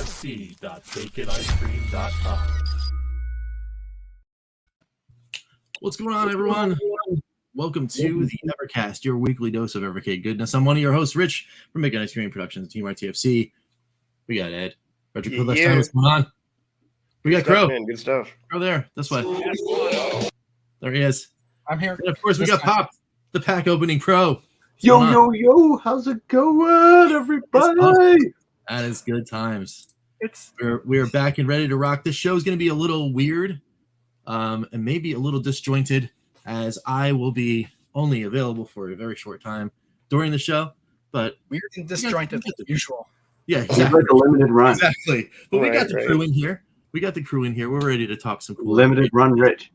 tfc.baconicecream.com. What's going on, everyone? Welcome to the Evercast, your weekly dose of Evercade goodness. I'm one of your hosts, Rich, from Making Ice Cream Productions, Team RTFC. We got Ed. Roger, Yeah. what's going on? We got Crow. Man, good stuff. Crow there, this way. There he is. I'm here. And of course, we got Pop, the pack opening pro. Yo, how's it going, everybody? That is good times. We're back and ready to rock. This show is going to be a little weird and maybe a little disjointed, as I will be only available for a very short time during the show. But weird and disjointed as usual. Yeah, exactly. It's like a limited run. Exactly. But we got the crew in here. We're ready to talk some cool limited run, Rich.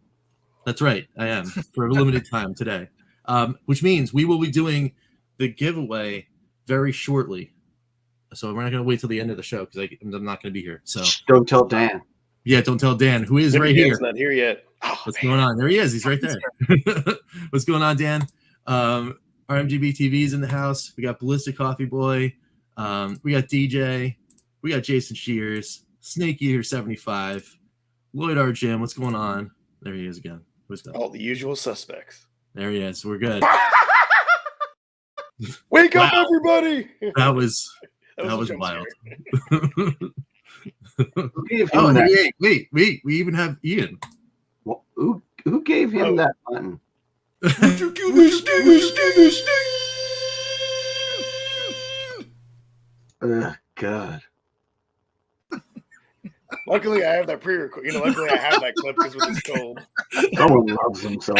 That's right. I am for a limited time today, which means we will be doing the giveaway very shortly. So we're not going to wait till the end of the show because I'm not going to be here. So don't tell Dan. Yeah, don't tell Dan, who is right here. He's not here yet. What's going on? There he is. He's right there. What's going on, Dan? RMGB TV's in the house. We got Ballistic Coffee Boy. We got DJ. We got Jason Shears. Snake Eater 75. Lloyd R. Jim. What's going on? There he is again. Who's that? All the usual suspects. There he is. We're good. Wake up, everybody! That was wild. Wait. We even have Ian. Well, who gave him that button? Would you kill this God. Luckily, I have that pre-record. Luckily I have that clip because it's cold. Someone loves himself.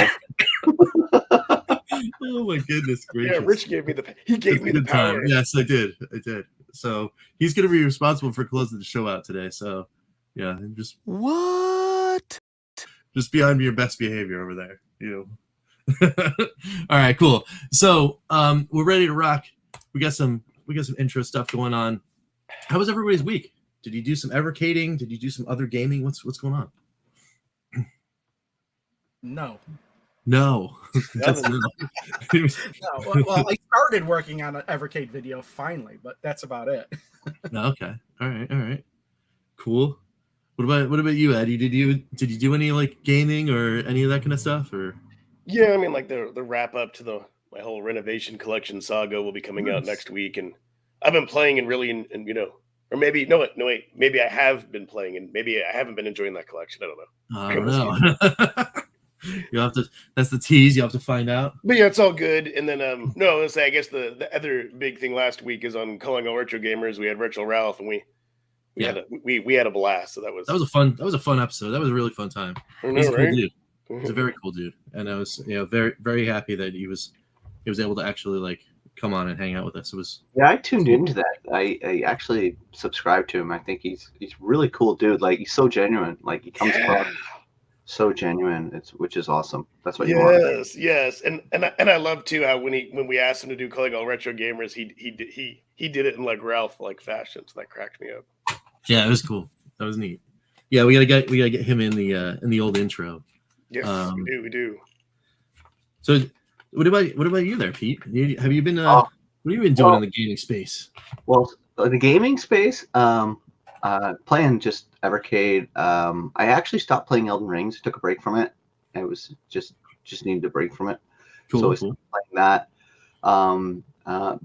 Oh my goodness gracious! Yeah, Rich gave me the power. Time. Yes, I did. So he's going to be responsible for closing the show out today. So yeah, just be on your best behavior over there. All right, cool. So we're ready to rock. We got some intro stuff going on. How was everybody's week? Did you do some Evercading? Did you do some other gaming? What's going on? No. No. Well, I started working on an Evercade video finally, but that's about it. Okay. All right. Cool. What about you, Eddie? Did you do any like gaming or any of that kind of stuff? Or yeah, I mean, like the wrap up to my whole renovation collection saga will be coming out next week, and I've been playing and really, and or maybe wait, maybe I have been playing and maybe I haven't been enjoying that collection. I don't know. You have to. That's the tease. You have to find out. But yeah, it's all good. And then let's say I guess the other big thing last week is on calling all retro gamers. We had Retro Ralph, and we had a blast. So that was a fun episode. That was a really fun time. He's a cool dude. He's a very cool dude, and I was very very happy that he was able to actually like come on and hang out with us. It was I tuned into that. I actually subscribed to him. I think he's really cool dude. Like he's so genuine. Like he comes across so genuine, which is awesome. That's what you want. Yes, and I love too how when we asked him to do calling all retro gamers, he did it in like Ralph like fashion. So that cracked me up. Yeah, it was cool. That was neat. Yeah, we gotta get him in the old intro. Yes, we do. So, what about you there, Pete? Have you been what have you been doing in the gaming space? Well, in the gaming space, playing just Evercade. I actually stopped playing Elden Rings. Took a break from it. I was just needed a break from it. Cool, so I was playing that.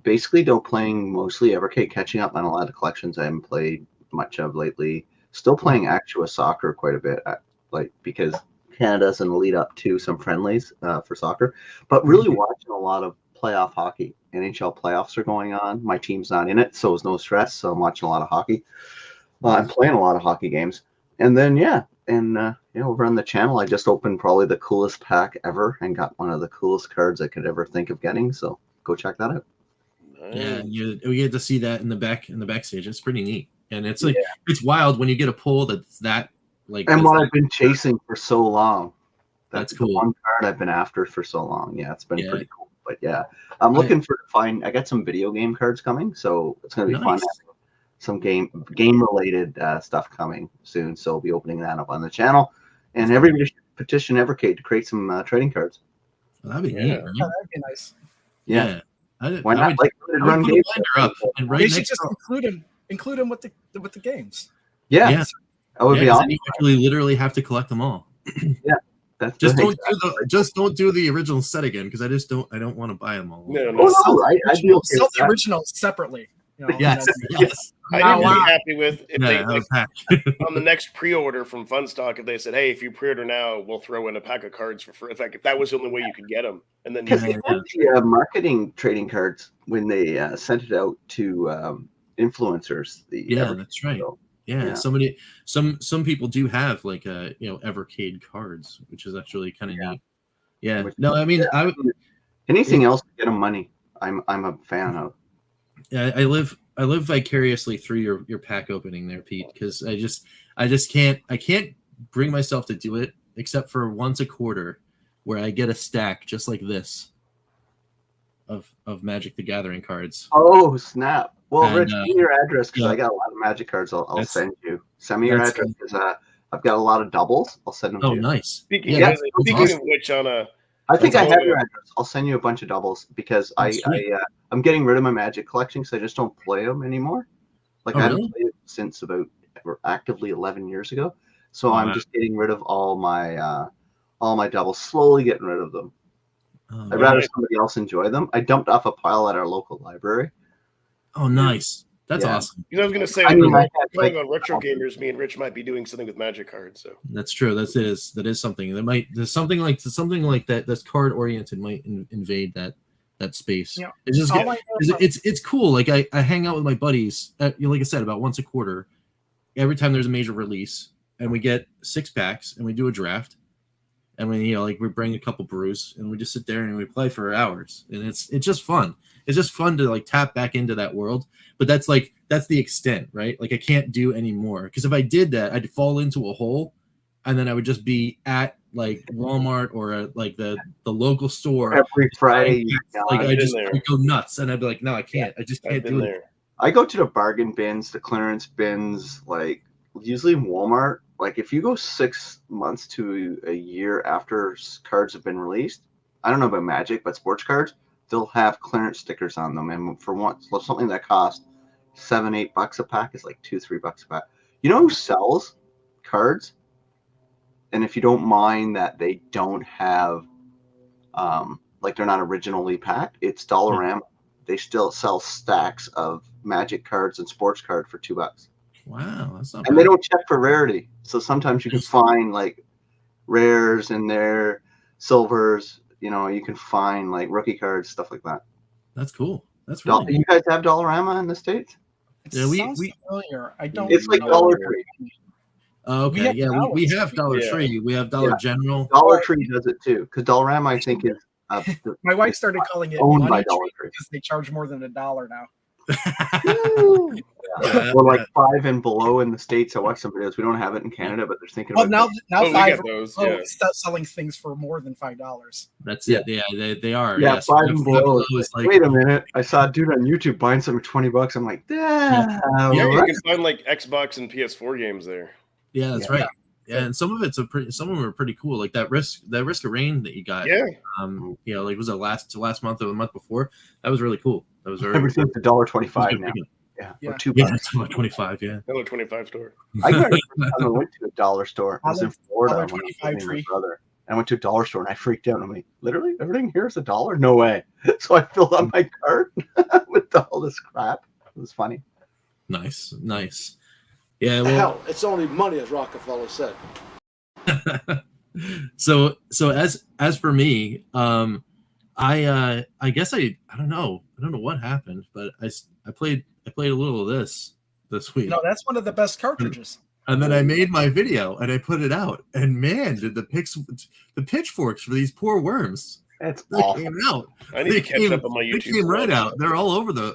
Basically, playing mostly Evercade, catching up on a lot of collections I haven't played much of lately. Still playing Actua Soccer quite a bit, because Canada's in the lead up to some friendlies for soccer, but really watching a lot of playoff hockey. NHL playoffs are going on. My team's not in it, so it's no stress. So I'm watching a lot of hockey. I'm playing a lot of hockey games, and then over on the channel, I just opened probably the coolest pack ever and got one of the coolest cards I could ever think of getting. So go check that out. Yeah, we get to see that in the backstage. It's pretty neat, and it's like it's wild when you get a pull that like. And what I've been chasing for so long. That's cool. The one card I've been after for so long. Yeah, it's been pretty cool. But yeah, I'm looking I got some video game cards coming, so it's going to be fun. Some game related stuff coming soon, so we'll be opening that up on the channel, and everybody should petition Evercade to create some trading cards. Well, that'd be neat. Right? That'd be nice. Yeah. Why not? Run games. Up and right they should just include include them with the games. Yeah, Yeah. that would be 'cause awesome. then you actually literally have to collect them all. That's Just the don't do the original set again because I don't want to buy them all. No, Oh, no. no, I'd be okay Sell with the that. originals separately. You know, Yes, and then- yes. I'd Wow, be wow. happy with if Yeah, they have a like, pack. on the next pre-order from Funstock, if they said, "Hey, if you pre-order now, we'll throw in a pack of cards for free." In fact, if that was the only way you could get them, and then Because Yeah, they had the marketing trading cards when they sent it out to influencers. Yeah, that's right. so, Yeah, some people do have like Evercade cards, which is actually kind of neat. Yeah. Which- No, I mean anything else to get them money, I'm a fan of. I live vicariously through your pack opening there, Pete, because I just can't bring myself to do it except for once a quarter where I get a stack just like this of Magic the Gathering cards. Oh snap! Well, And, Rich, give me your address because yeah. I got a lot of Magic cards. I'll That's- send you. Send me your that's- address because I've got a lot of doubles. I'll send them Oh, to you. nice. speaking, Yeah, of, that's speaking awesome. of which, on a I think I That's have all your good. address. I'll send you a bunch of doubles because That's sweet. I'm getting rid of my Magic collection because I just don't play them anymore. Like Oh, I haven't really? played it since about actively 11 years ago. So Oh, I'm wow. just getting rid of all my doubles. Slowly getting rid of them. Oh, I'd rather Right. somebody else enjoy them. I dumped off a pile at our local library. oh, nice. That's Yeah. awesome. because I was going to say, I mean, I had, going like, on Retro Gamers, me and Rich might be doing something with Magic cards. So That's true. That is something. There's something like that that's card oriented might invade that space. Yeah. It's just All I know it's cool. Like I hang out with my buddies, like I said, about once a quarter. Every time there's a major release, and we get 6 packs, and we do a draft, and we we bring a couple brews, and we just sit there and we play for hours, and it's just fun. It's just fun to like tap back into that world. But that's the extent, right? Like I can't do any more because if I did that, I'd fall into a hole, and then I would just be at like Walmart or like the local store. Every Friday, Like I've I been just there. would go nuts, and I'd be like, no, I can't. I just I've can't been do it. there. I go to the bargain bins, the clearance bins, like usually Walmart. Like if you go 6 months to a year after cards have been released, I don't know about Magic, but sports cards, they'll have clearance stickers on them. And for once, something that costs $7-8 a pack is like $2-3 a pack. You know who sells cards? And if you don't mind that they don't have, like they're not originally packed, it's Dollarama. They still sell stacks of Magic cards and sports card for $2. Wow, that's not And they bad. don't check for rarity. So sometimes you can find like rares in there, silvers, you can find like rookie cards, stuff like that. That's cool. That's really You guys have Dollarama in the States? It Yeah, we- sounds familiar. I don't. It's like know. Dollar Tree. okay. We have Yeah, we Dollar have Tree. Dollar Yeah. Tree. We have Dollar Yeah. General. Dollar Tree does it too. Because Dollarama, I think, is My wife started calling it owned by money Dollar tree Tree. because they charge more than $1 now. Yeah, Or like 5 and below in the States. I watched some videos. We don't have it in Canada, but they're thinking Well, about now Oh, we five got those. oh, Yeah. start selling things for more than $5. That's it. Yeah, they are. Yeah, yes. 5 and below. is like Wait a minute. I saw a dude on YouTube buying something for $20. I'm like, Yeah, you right. can find like Xbox and PS4 games there. yeah, that's Yeah. right. Yeah, and some of them are pretty cool. Like that Risk of Rain that you got. Yeah, Like was it last month or the month before? That was really cool. That was very Everything's $1.25 now. Yeah, Yeah. or $2. Yeah, it's about 25. Yeah. $1.25 store. I remember the first time I went to a dollar store. I was in Florida when I was $1.25 visiting my tree. brother. I went to a dollar store and I freaked out. I'm like, literally everything here is $1? No way. So I filled up my cart with all this crap. It was funny. Nice. Yeah. The Well, hell, it's only money, as Rockefeller said. so as for me, I guess I don't know what happened, but I played a little of this week. No, that's one of the best cartridges. And then I made my video and I put it out. And man, did the pitchforks for these poor worms That's they awful. came out. I need to catch up on my They YouTube. came right stuff. out. They're all over the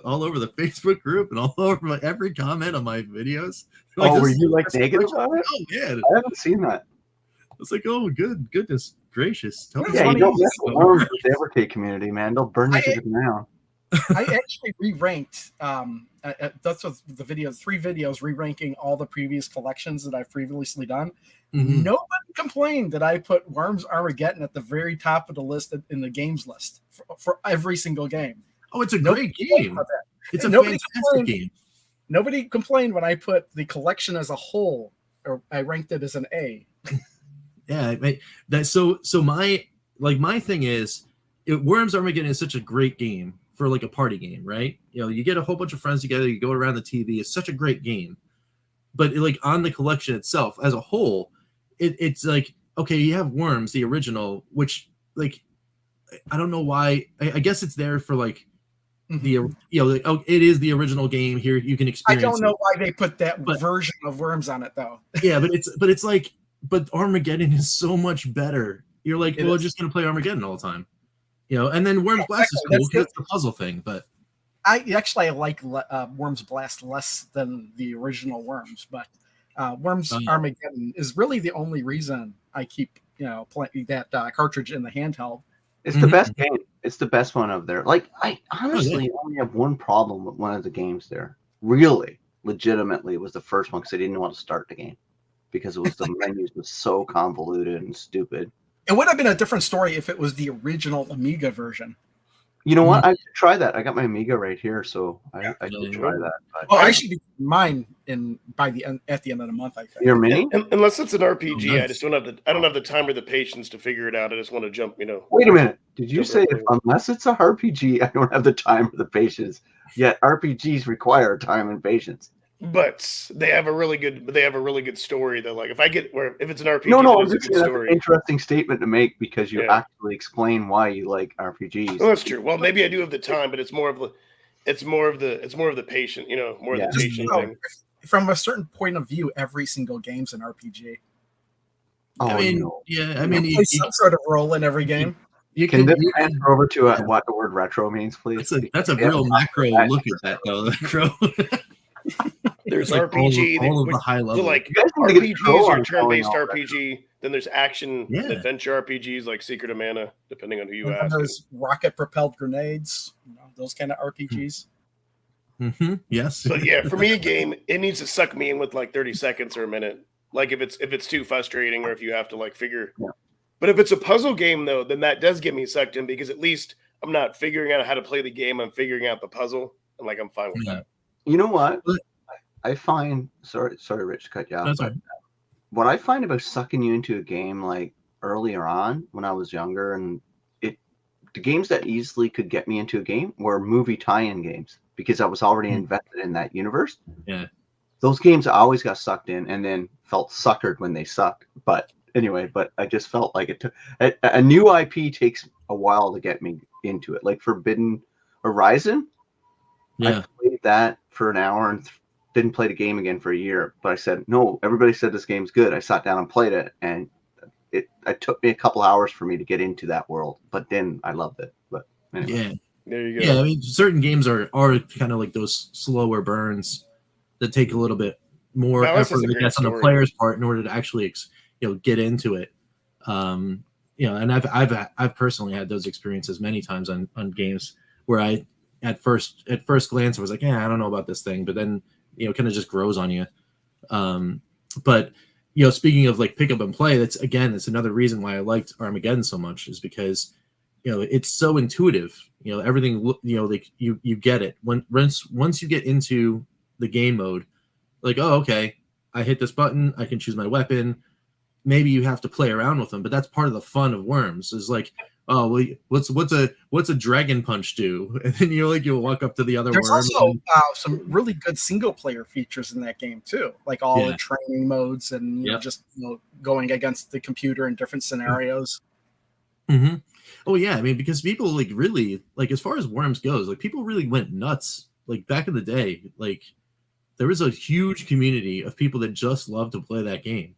Facebook group and all over every comment on my videos. Oh, were this- you like negative about it? Oh man, I haven't seen that. it's like, oh goodness gracious. Tell me Yeah, you something don't else. mess with worms with the Evercade community, man. They'll burn you to the ground. I actually re-ranked. That's what the videos, 3 videos re-ranking all the previous collections that I've previously done. Mhm. Nobody complained that I put Worms Armageddon at the very top of the list in the games list for every single game. Oh, it's a Nobody great complained game. about that. It's a Nobody fantastic complained. game. Nobody complained when I put the collection as a whole, or I ranked it as an A. Yeah, my thing is, Worms Armageddon is such a great game for like a party game, right? You get a whole bunch of friends together, you go around the TV. It's such a great game, but like on the collection itself as a whole, it's like, okay, you have Worms, the original, which like I don't know why. I guess it's there for like the it is the original game. Here you can I experience. don't know why they put that version of Worms on it though. Yeah, but Armageddon is so much better. You're like, well, just gonna play Armageddon all the time, and then Worms Blast is cool because it's the puzzle thing. But I like Worms Blast less than the original Worms, but Worms Armageddon is really the only reason I keep playing that cartridge in the handheld. It's the best game. It's the best one of there. Like, I honestly only have one problem with one of the games there. Really, legitimately, was the first one because I didn't know how to start the game because it was the menus was so convoluted and stupid. It would have been a different story if it was the original Amiga version. You know what? I should try that. I got my Amiga right here, so I should try that. But I should be mine at the end of the month. I think your mini, unless it's an RPG, nice. I just don't have the time or the patience to figure it out. I just want to jump. Wait a minute. Did you say unless it's a RPG, I don't have the time or the patience? Yet RPGs require time and patience. But they have a really good story though. Like if it's an RPG, no, it's a good that's story. an interesting statement to make because you actually explain why you like RPGs. Well, that's true. Well, maybe I do have the time, but it's more of the patient, more of the patient thing. From a certain point of view, every single game's an RPG. Oh, I mean, no. yeah, I mean, you play some sort of role in every game. You can this transfer over to what the word retro means, please? That's a real macro look at that, though. Macro. There's like RPG, all of the high level. So like RPGs are turn-based RPG. Then there's action adventure RPGs like Secret of Mana, depending on who you ask. There's rocket-propelled grenades, those kind of RPGs. Yes. But yeah, for me, a game it needs to suck me in with like 30 seconds or a minute. Like if it's too frustrating or if you have to like figure. Yeah. But if it's a puzzle game though, then that does get me sucked in because at least I'm not figuring out how to play the game. I'm figuring out the puzzle, and like I'm fine with that. You know what? I find sorry, Rich, to cut you off. But what I find about sucking you into a game like earlier on when I was younger, and the games that easily could get me into a game were movie tie-in games because I was already invested in that universe. Yeah, those games I always got sucked in, and then felt suckered when they sucked. But anyway, I just felt like it took a new IP takes a while to get me into it. Like Forbidden Horizon, I played that for an hour and didn't play the game again for a year. But I said, no, everybody said this game's good. I sat down and played it, and it took me a couple hours for me to get into that world. But then I loved it. But anyway. Yeah, there you go. Yeah, I mean, certain games are kind of like those slower burns that take a little bit more effort, I guess, on the player's part in order to actually get into it. And I've personally had those experiences many times on games where I at first glance I was like, I don't know about this thing, but then kind of just grows on you. But speaking of like pick up and play, that's another reason why I liked Armageddon so much, is because it's so intuitive. Everything like you get it once you get into the game mode. Like, oh, okay, I hit this button, I can choose my weapon. Maybe you have to play around with them, but that's part of the fun of Worms. Is like, oh, well, what's a dragon punch do? And then you'll walk up to the other. There's worm also some really good single player features in that game too, like all the training modes and just going against the computer in different scenarios. Mm-hmm. Oh yeah, I mean, because people like really like, as far as Worms goes, like people really went nuts. Like back in the day, like there was a huge community of people that just loved to play that game.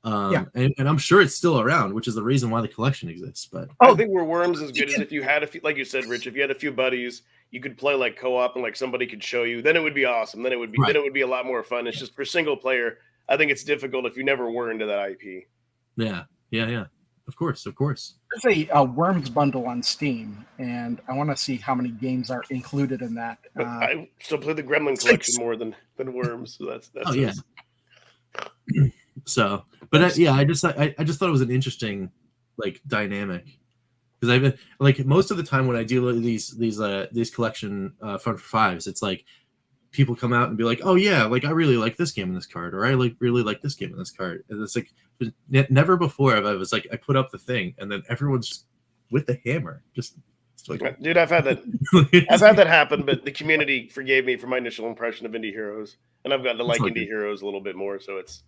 And I'm sure it's still around, which is the reason why the collection exists. But I think where Worms is good is if you had a few, like you said, Rich, if you had a few buddies, you could play like co-op and like somebody could show you, then it would be awesome. Then it would be a lot more fun. It's just for single player, I think it's difficult if you never were into that IP. Yeah. Of course. There's a Worms bundle on Steam, and I want to see how many games are included in that. But I still play the Gremlin collection more than Worms. So that's yeah. So, but I just thought it was an interesting like dynamic, because I've been like most of the time when I do these collection fun for fives, it's like people come out and be like, oh yeah, like I really like this game in this card, or I really like this game in this card. And it's like never before I was like I put up the thing and then everyone's just with the hammer, just like, dude, I've had that happen, but the community forgave me for my initial impression of Indie Heroes, and I've gotten to like Indie Heroes a little bit more. So it's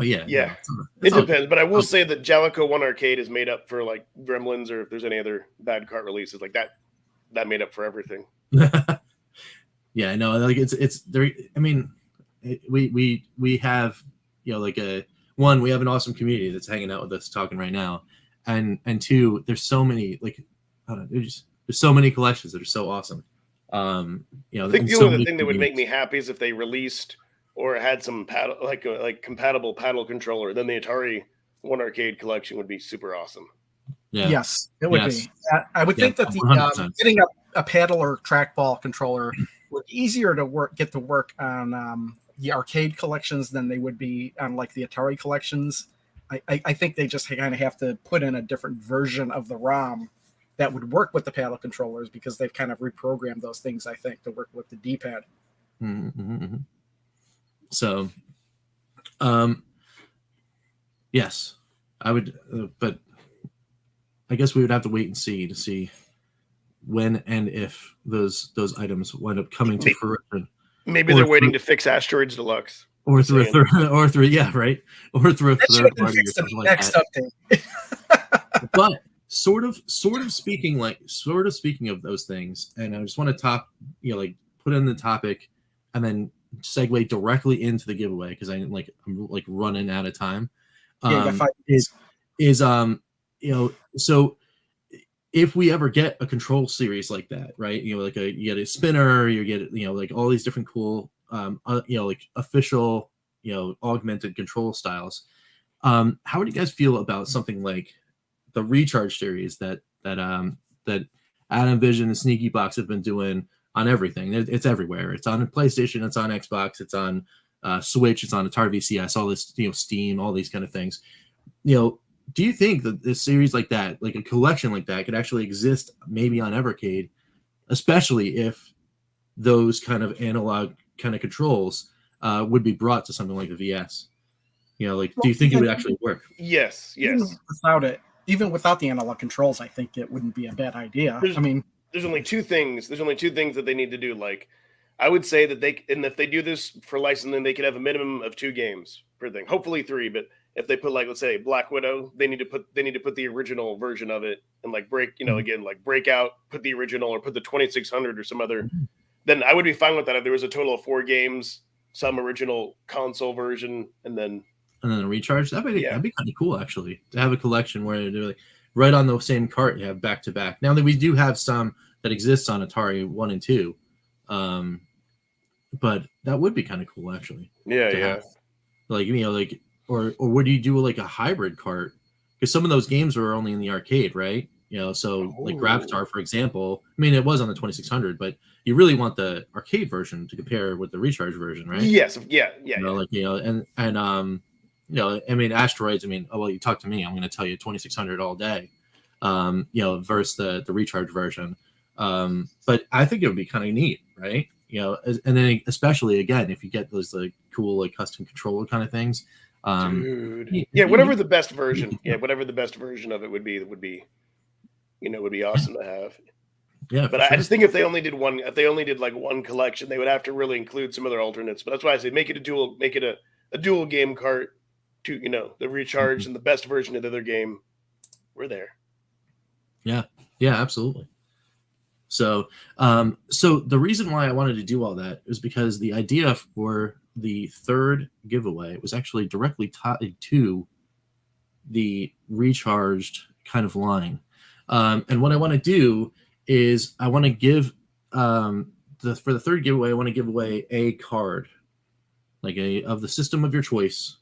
yeah. It depends, but I will say that Gaelco 1 Arcade is made up for like Gremlins, or if there's any other bad cart releases like that, that made up for everything. Yeah, I know. Like it's there. I mean, we have like we have an awesome community that's hanging out with us talking right now, and two, there's so many like I don't know, there's so many collections that are so awesome. I think the only thing that would make me happy is if they released or had some paddle like compatible paddle controller. Then the Atari 1 Arcade collection would be super awesome. Yeah. Yes, it would be. I would think that the getting a paddle or trackball controller would be easier to get to work on the arcade collections than they would be on like the Atari collections. I think they just kind of have to put in a different version of the ROM that would work with the paddle controllers, because they've kind of reprogrammed those things, I think, to work with the D-pad. Mm-hmm. So, yes, I would, but I guess we would have to wait and see when and if those items wind up coming to fruition. Maybe they're waiting to fix Asteroids Deluxe. Or through a third party or something like next that. Update. But sort of speaking of those things, and I just want to put in the topic and then segue directly into the giveaway, because I'm running out of time. So if we ever get a control series like that, right? You get a spinner, you get like all these different cool official augmented control styles. How would you guys feel about something like the Recharge series that Adam Vision and Sneaky Box have been doing on everything? It's everywhere. It's on PlayStation, it's on Xbox, it's on Switch, it's on Atari VCS, all this, Steam, all these kind of things. Do you think that this series like that, like a collection like that, could actually exist maybe on Evercade, especially if those kind of analog kind of controls would be brought to something like the VS? Do you think it would actually work? Yes. Even without the analog controls, I think it wouldn't be a bad idea. There's only two things. There's only two things that they need to do. Like, I would say that if they do this for licensing, they could have a minimum of 2 games per thing. Hopefully 3, but if they put let's say Black Widow, they need to put the original version of it, and break out, put the original, or put the 2600 or some other. Then I would be fine with that if there was a total of 4 games, some original console version, and then a Recharge. That'd be kind of cool, actually, to have a collection where they're like right on the same cart. You have back to back. Now that we do have some that exists on Atari 1 and 2, but that would be kind of cool, actually. Yeah. Or would you do like a hybrid cart? Because some of those games were only in the arcade, right? Like Gravatar, for example. I mean, it was on the 2600, but you really want the arcade version to compare with the Recharge version, right? Yes. Yeah. Asteroids. You talk to me, I'm going to tell you 2600 all day. Versus the Recharge version. But I think it would be kind of neat, right? And then especially again, if you get those like cool like custom controller kind of things. Dude. Whatever the best version. Whatever the best version of it would be awesome to have. Yeah, but I just think if they only did one collection, they would have to really include some other alternates. But that's why I say make it a dual game cart to the Recharge and the best version of the other game. We're there. Yeah, absolutely. So the reason why I wanted to do all that is because the idea for the third giveaway was actually directly tied to the Recharged kind of line. And what I want to do is I want to give for the third giveaway, I want to give away a card, like of the system of your choice,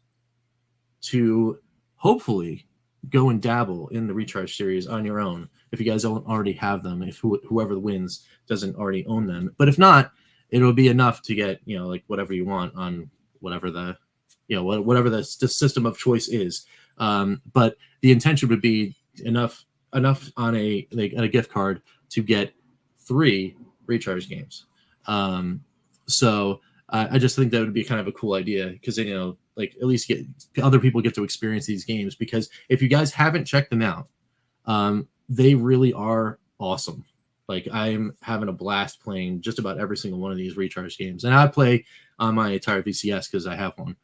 to hopefully go and dabble in the Recharge series on your own if you guys don't already have them, if whoever wins doesn't already own them. But if not, it'll be enough to get whatever you want on whatever the whatever the system of choice is. But the intention would be enough on a gift card to get 3 Recharge games. So I just think that would be kind of a cool idea because like at least get other people get to experience these games, because if you guys haven't checked them out, they really are awesome. Like I'm having a blast playing just about every single one of these Recharge games, and I play on my Atari VCS because I have one.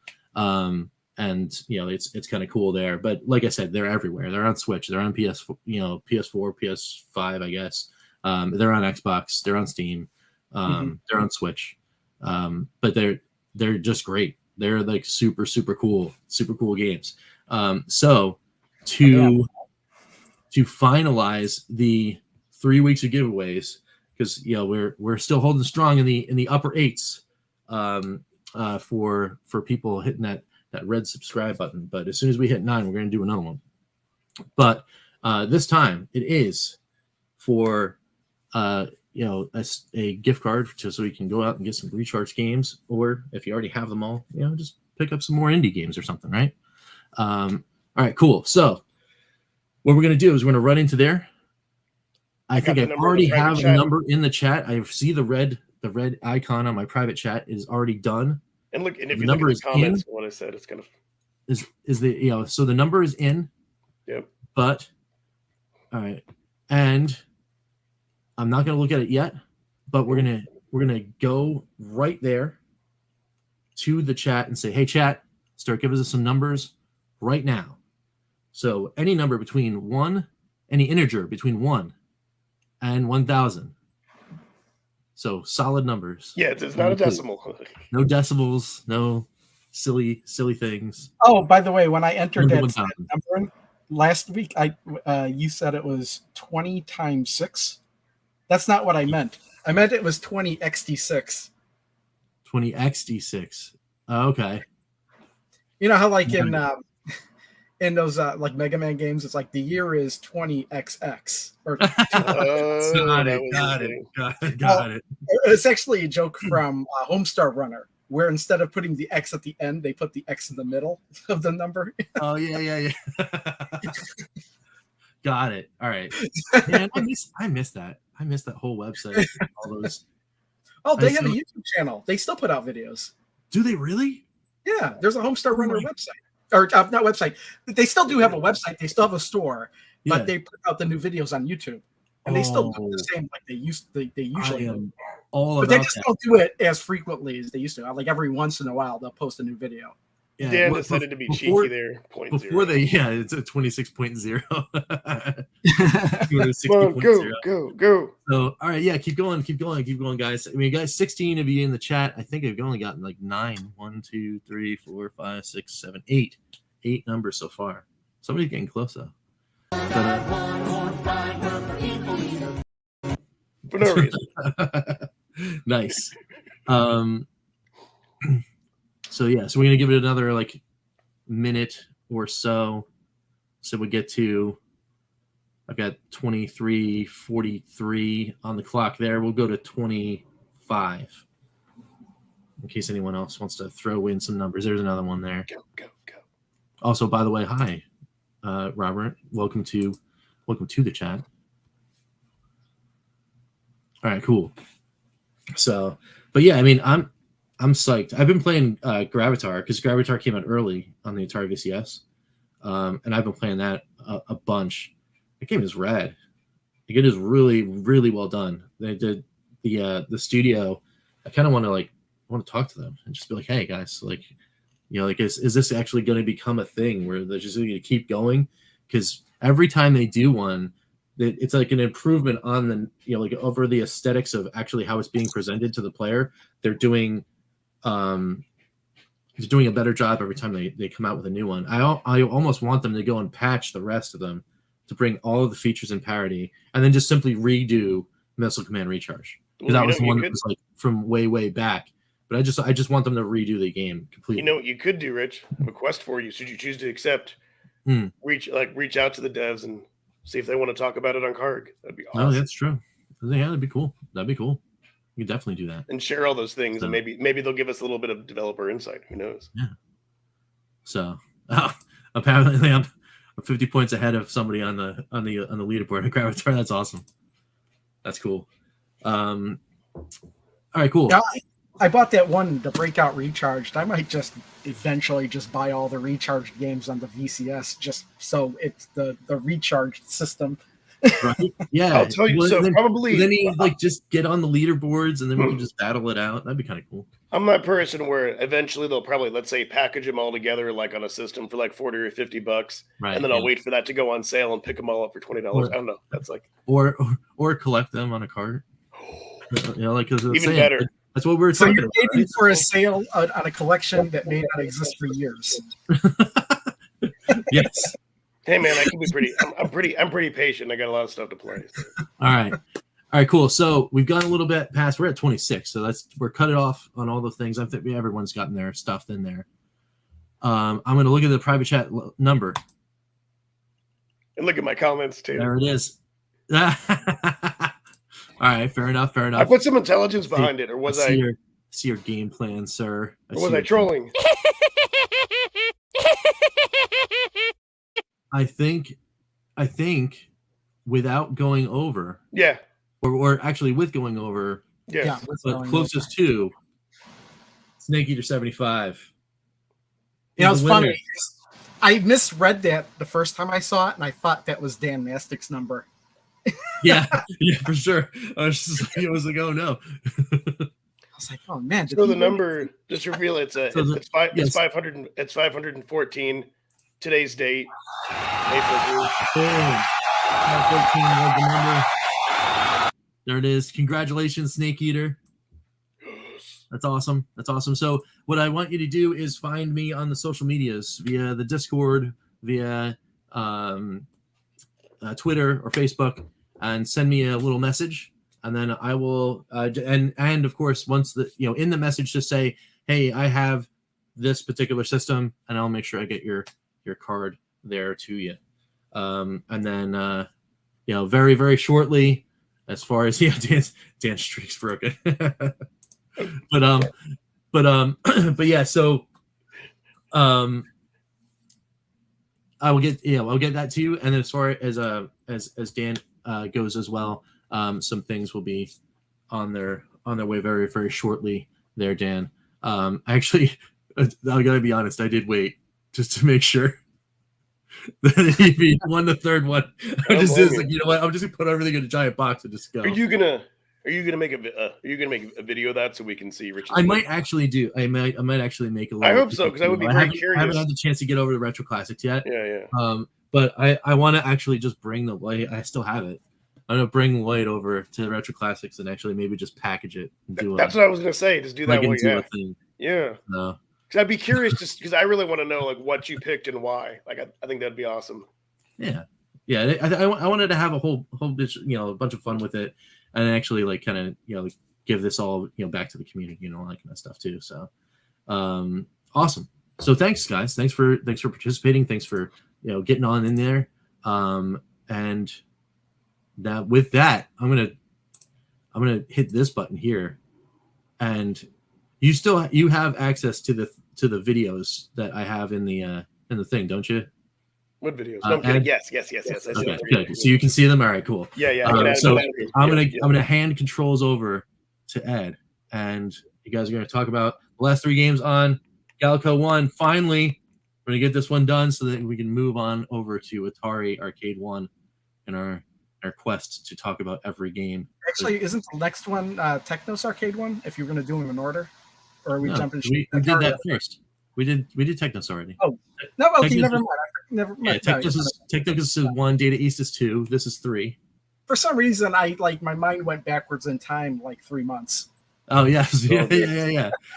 And it's kind of cool there. But like I said, they're everywhere. They're on Switch. They're on PS4, PS4, PS5, I guess. They're on Xbox. They're on Steam. They're on Switch. But they're just great. They're like super cool games. So to finalize the 3 weeks of giveaways, because we're still holding strong in the upper 8s for people hitting that red subscribe button. But as soon as we hit 9, we're going to do another one. But this time it is for a gift card just so we can go out and get some Recharge games, or if you already have them all, just pick up some more indie games or something, right? All right, cool. So what we're going to do is we're going to run into there. I think I already have a number in the chat. I see the red icon on my private chat is already done. And look, and if you look at the comments, what I said, it's kind of so the number is in. Yep. But all right, and I'm not going to look at it yet, but we're gonna go right there to the chat and say, hey, chat, start giving us some numbers right now. So any number any integer between 1 and 1,000. So solid numbers. Yeah, it's not a decimal. No decimals, no silly things. Oh, by the way, when I entered that number last week, you said it was 20 times 6. That's not what I meant. I meant it was 20xd6. 20xd6. Oh, okay. You know how like in those like Mega Man games, it's like the year is 20XX or got it. It's actually a joke from Homestar Runner, where instead of putting the X at the end, they put the X in the middle of the number. Oh yeah. Got it. All right. Man, I missed that. I missed that whole website. All those. Oh, they have a YouTube channel. They still put out videos. Do they really? Yeah, there's a Homestar Runner website. Or not website. They still do have a website. They still have a store, but they put out the new videos on YouTube, and they still do the same like they usually do. But they just don't do it as frequently as they used to. Like every once in a while, they'll post a new video. Yeah, Dan decided to be cheeky there. Before it's a 26.0. Go. So, all right, keep going, guys. I mean, guys, 16 of you in the chat. I think I've only gotten like 9. 1, 2, 3, 4, 5, 6, 7, 8. 8 numbers so far. Somebody's getting close though. For no reason. Nice. So we're gonna give it another like minute or so. So we get to, I've got 23:43 on the clock there. We'll go to 25 in case anyone else wants to throw in some numbers. There's another one there. Go. Also, by the way, hi, Robert. Welcome to the chat. All right, cool. So, but yeah, I mean, I'm psyched. I've been playing Gravitar because Gravitar came out early on the Atari VCS, and I've been playing that a bunch. The game is rad. Like, it is really, really well done. They did the studio. I kind of want to talk to them and just be like, hey guys, like, is this actually going to become a thing where they're just going to keep going? Because every time they do one, it's like an improvement on the like over the aesthetics of actually how it's being presented to the player. They're doing a better job every time they come out with a new one. I almost want them to go and patch the rest of them to bring all of the features in parity, and then just simply redo Missile Command Recharge, because that was the one that was like from way back. But I just want them to redo the game completely. You know what you could do, Rich? Request for you. Should you choose to accept? Reach out to the devs and see if they want to talk about it on Karg. That'd be awesome. Oh, that's true. Yeah, that'd be cool. You could definitely do that and share all those things, and maybe they'll give us a little bit of developer insight. Who knows? Yeah. So apparently I'm 50 points ahead of somebody on the leaderboard at Gravitar. That's awesome. That's cool. All right, cool. Yeah, I bought that one, the Breakout Recharged. I might just eventually just buy all the recharged games on the VCS, just so it's the recharged system. Right? Yeah. I'll tell you. Well, So then, probably then he like just get on the leaderboards and then we can just battle it out. That'd be kind of cool. I'm that person where eventually they'll probably, let's say, package them all together like on a system for like $40 or $50, Right. and then I'll wait for that to go on sale and pick them all up for $20. I don't know. That's like or collect them on a cart. You know, like even better. That's what we're So talking you're about. waiting Right? for a sale on a collection that may not exist for years. Yes. Hey man, I can be pretty. I'm pretty patient. I got a lot of stuff to play. So. All right, cool. So we've gone a little bit past. We're at 26, so we're cut it off on all the things. I think everyone's gotten their stuff in there. I'm going to look at the private chat number. And look at my comments too. There it is. All right, fair enough. I put some intelligence behind it, or was I? See your game plan, sir. Or was I trolling? I think without going over. Yeah. Or actually with going over. Yes. Yeah. But closest to Snake Eater 75. You know, it's funny. I misread that the first time I saw it, and I thought that was Dan Mastic's number. Yeah, for sure. I was like, oh no. I was like, oh man. So the number, just reveal it's 500. It's 514. Today's date, April 3rd. 514 was the number. There it is. Congratulations, Snake Eater. That's awesome. So what I want you to do is find me on the social medias via the Discord, via Twitter or Facebook, and send me a little message, and then I will and of course once in the message just say, hey, I have this particular system, and I'll make sure I get your card there to you. And then very, very shortly, as far as Dan's streak's broken. but yeah, so I will get I'll get that to you, and then as far as Dan goes as well, some things will be on their way very, very shortly there, Dan. Actually, I gotta be honest, I did wait just to make sure that he won the third one. I just is like, you know what, I'm just gonna put everything in a giant box and just go. Are you gonna make a video of that so we can see Richard? I might actually do. I might actually make a little. I hope so, because I would be very curious. I haven't had the chance to get over the Retro Classics yet. Yeah. But I want to actually just bring the light. I still have it. I'm gonna bring the light over to the Retro Classics and actually maybe just package it. And do that's what I was gonna say. Just do that. Yeah. No. Because I'd be curious, just because I really want to know like what you picked and why. Like I think that'd be awesome. Yeah. I wanted to have a whole bunch, a bunch of fun with it, and actually like kind of like give this all back to the community, all that kind of stuff too. So, awesome. So thanks, guys. Thanks for participating. Thanks for getting on in there. And now with that, I'm gonna hit this button here, and you have access to the videos that I have in the thing, don't you? What videos? No, I'm kidding. Yes. I see okay, good. So you can see them. All right, cool. Yeah. So I'm gonna hand controls over to Ed, and you guys are gonna talk about the last 3 games on Gaelco 1. Finally, we're gonna get this one done so that we can move on over to Atari Arcade 1 and our quest to talk about every game. Actually, isn't the next one Technos Arcade 1? If you're gonna do them in order, or are we jumping? We did that first. We did Technos already. Oh no, okay, never mind. Yeah, Technos is 1, Data East is 2, this is 3. For some reason, my mind went backwards in time like 3 months. Oh yes, yeah.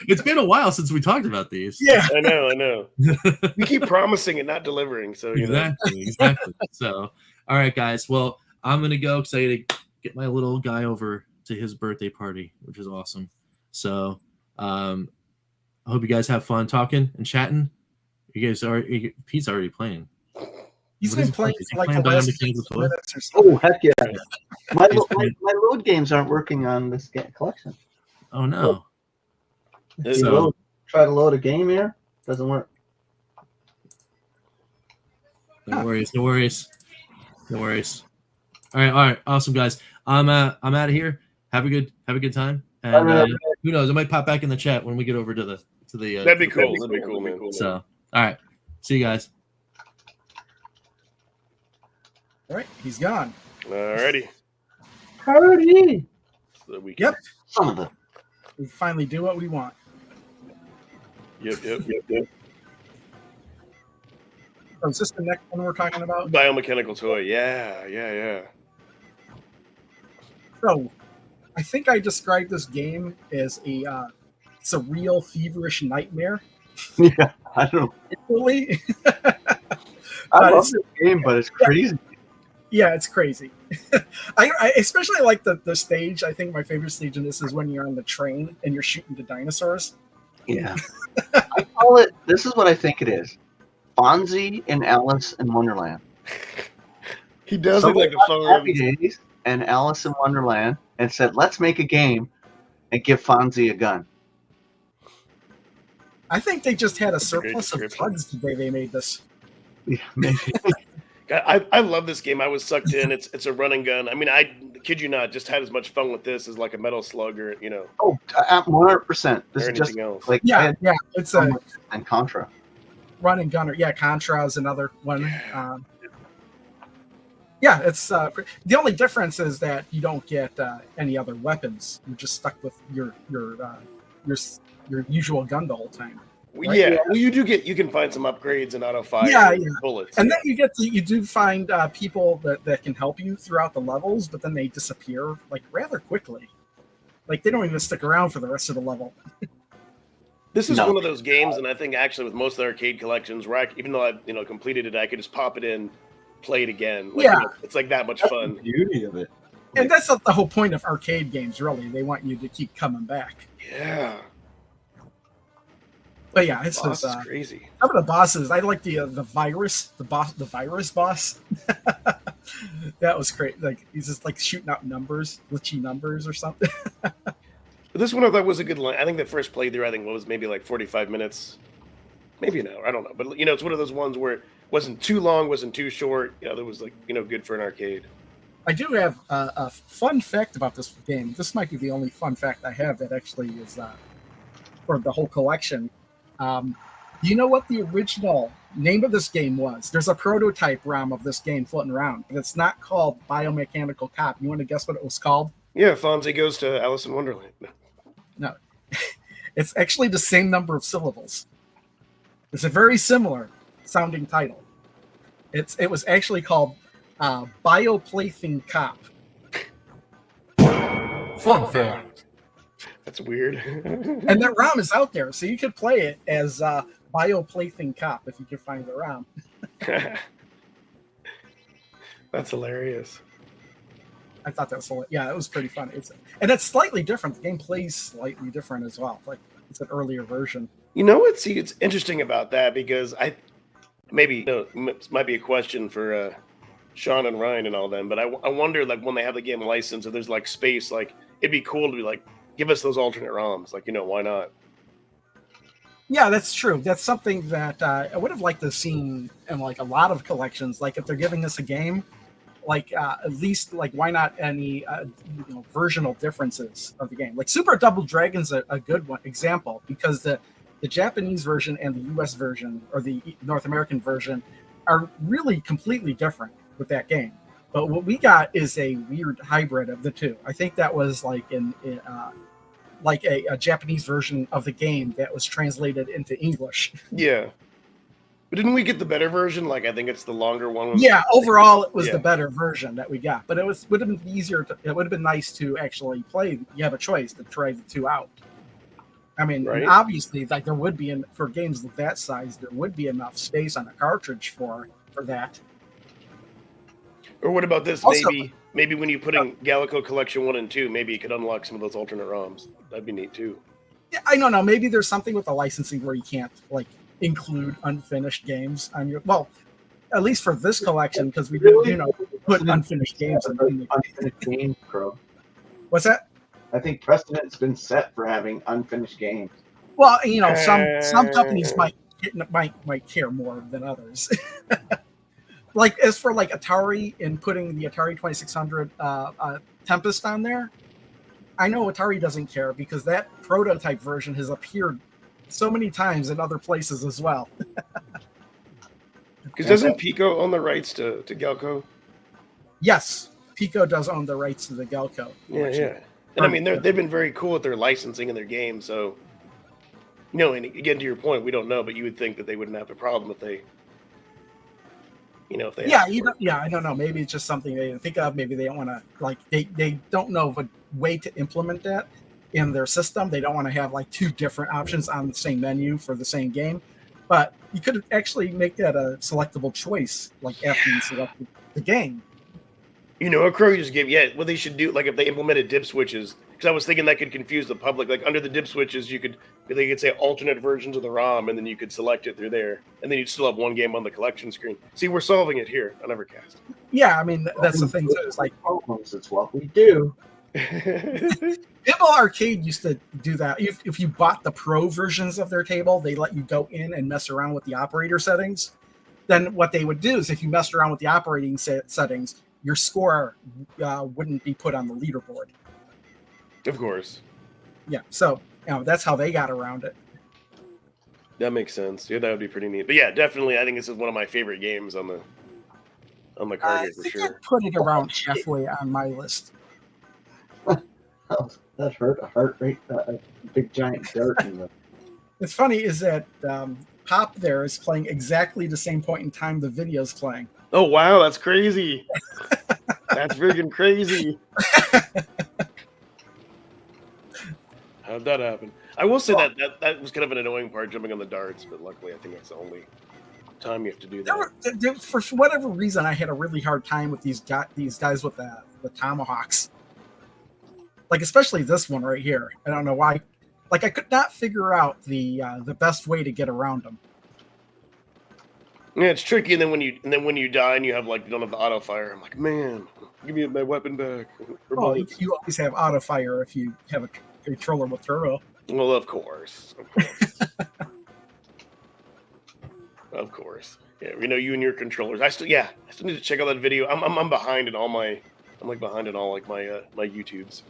It's been a while since we talked about these. Yeah, I know. We keep promising and not delivering. So exactly. So, all right, guys. Well, I'm gonna go because I gotta get my little guy over to his birthday party, which is awesome. So, I hope you guys have fun talking and chatting. You guys Pete's already playing. He's been playing for like the last 6 minutes or so. Oh heck yeah! My load games aren't working on this collection. Oh no! Try to load a game here. Doesn't work. No worries. All right, awesome guys. I'm out of here. Have a good time, and Who knows? It might pop back in the chat when we get over to the That'd be cool. That'd be cool, man. So, all right. See you guys. All right, he's gone. Alrighty. Howdy. So we Yep. Some of them. We finally do what we want. Yep. Oh, is this the next one we're talking about? Biomechanical toy. Yeah. So, I think I described this game as it's a real feverish nightmare. Yeah, I don't know. Really? I love this game, but it's crazy. Yeah, it's crazy. I especially like the stage. I think my favorite stage in this is when you're on the train and you're shooting the dinosaurs. Yeah. I call it, this is what I think it is. Fonzie and Alice in Wonderland. He does look like a phone. Happy Days and Alice in Wonderland and said, let's make a game and give Fonzie a gun. I think they just had a That's a great surplus of description. bugs the way they made this. Yeah, maybe. I love this game. I was sucked in. It's a run and gun. I mean, I kid you not, just had as much fun with this as like a Metal Slug or 100%. This or is just anything else. like Yeah, it's a and Contra. run and gunner. Yeah, Contra is another one. Yeah, it's the only difference is that you don't get any other weapons. You're just stuck with your usual gun the whole time. Right? Yeah, well, you can find some upgrades and auto fire bullets. And then you do find people that can help you throughout the levels, but then they disappear like rather quickly. Like they don't even stick around for the rest of the level. This is one of those games, and I think actually with most of the arcade collections, where even though I completed it, I could just pop it in, play it again. Like, it's like that much fun. The beauty of it. And that's the whole point of arcade games, really. They want you to keep coming back. Yeah. But yeah, it's crazy. Some of the bosses, I like the virus boss. That was great. Like he's just like shooting out numbers, glitchy numbers or something. This one I thought was a good line. I think the first playthrough, I think was maybe like 45 minutes, maybe an hour. I don't know, but it's one of those ones where it wasn't too long, wasn't too short. That was like good for an arcade. I do have a fun fact about this game. This might be the only fun fact I have that actually is for the whole collection. Do you know what the original name of this game was? There's a prototype ROM of this game floating around, but it's not called Biomechanical Cop. You want to guess what it was called? Yeah, Fonzie Goes to Alice in Wonderland. No. It's actually the same number of syllables. It's a very similar sounding title. It was actually called Bioplaything Cop. Fun fact. That's weird. And that ROM is out there, so you could play it as Bioplaything Cop if you can find the ROM. That's hilarious. I thought that was it was pretty fun. It's slightly different. The game plays slightly different as well. Like it's an earlier version. It's interesting about that because it might be a question for Sean and Ryan and all them, but I wonder like when they have the game licensed, if there's like space, like it'd be cool to be like, give us those alternate ROMs, like why not? Yeah, that's true. That's something that I would have liked to have seen in like a lot of collections. Like if they're giving us a game, like at least like why not any versional differences of the game? Like Super Double Dragon's a good one example because the Japanese version and the US version or the North American version are really completely different with that game. But what we got is a weird hybrid of the two. I think that was like like a Japanese version of the game that was translated into English. Yeah. But didn't we get the better version? Like, I think it's the longer one. Yeah, overall, it was the better version that we got. But would have been easier. It would have been nice to actually play. You have a choice to try the two out. I mean, obviously, like there would be for games of that size, there would be enough space on a cartridge for that. Or what about this? Also, maybe when you put in Gaelco Collection 1 and 2, maybe you could unlock some of those alternate ROMs. That'd be neat too. Yeah, I don't know. Maybe there's something with the licensing where you can't like include unfinished games on your at least for this collection because we put unfinished games in the unfinished games, bro. What's that? I think precedent's been set for having unfinished games. Well, some companies might care more than others. Like as for like Atari and putting the Atari 2600 Tempest on there, I know Atari doesn't care because that prototype version has appeared so many times in other places as well. Because doesn't Pico own the rights to Gaelco? Yes, Pico does own the rights to the Gaelco. Yeah. And I mean, they've been very cool with their licensing and their games. So, and again, to your point, we don't know, but you would think that they wouldn't have a problem if they, if they. Yeah, I don't know. Maybe it's just something they didn't think of. Maybe they don't want to they don't know of a way to implement that in their system. They don't want to have like two different options on the same menu for the same game. But you could actually make that a selectable choice, like after you select the game. A crow you just gave, what they should do, like if they implemented dip switches, because I was thinking that could confuse the public. Like under the dip switches, they could say alternate versions of the ROM, and then you could select it through there, and then you'd still have one game on the collection screen. See, we're solving it here on Evercast. Yeah, I mean that's the thing too. It's like problems. It's what we do. Pinball Arcade used to do that. If you bought the pro versions of their table, they let you go in and mess around with the operator settings. Then what they would do is if you messed around with the operating settings, your score wouldn't be put on the leaderboard. Of course. Yeah, so that's how they got around it. That makes sense. Yeah, that would be pretty neat. But yeah, definitely, I think this is one of my favorite games on the card game for sure. I put it around halfway on my list. That hurt a heart rate, a big giant dirt. It's funny is that Pop there is playing exactly the same point in time the video's playing. Oh wow, that's crazy! That's freaking crazy. How'd that happen? I will say that was kind of an annoying part, jumping on the darts, but luckily I think that's the only time you have to do that. For whatever reason, I had a really hard time with these guys with the tomahawks. Like especially this one right here. I don't know why. Like I could not figure out the best way to get around them. Yeah, it's tricky, and then when you die and you don't have the auto fire, I'm like, man, give me my weapon back. Oh, you always have auto fire if you have a controller with turbo. Well, of course. Of course. Yeah, you and your controllers. I still need to check out that video. I'm behind in all my my YouTubes.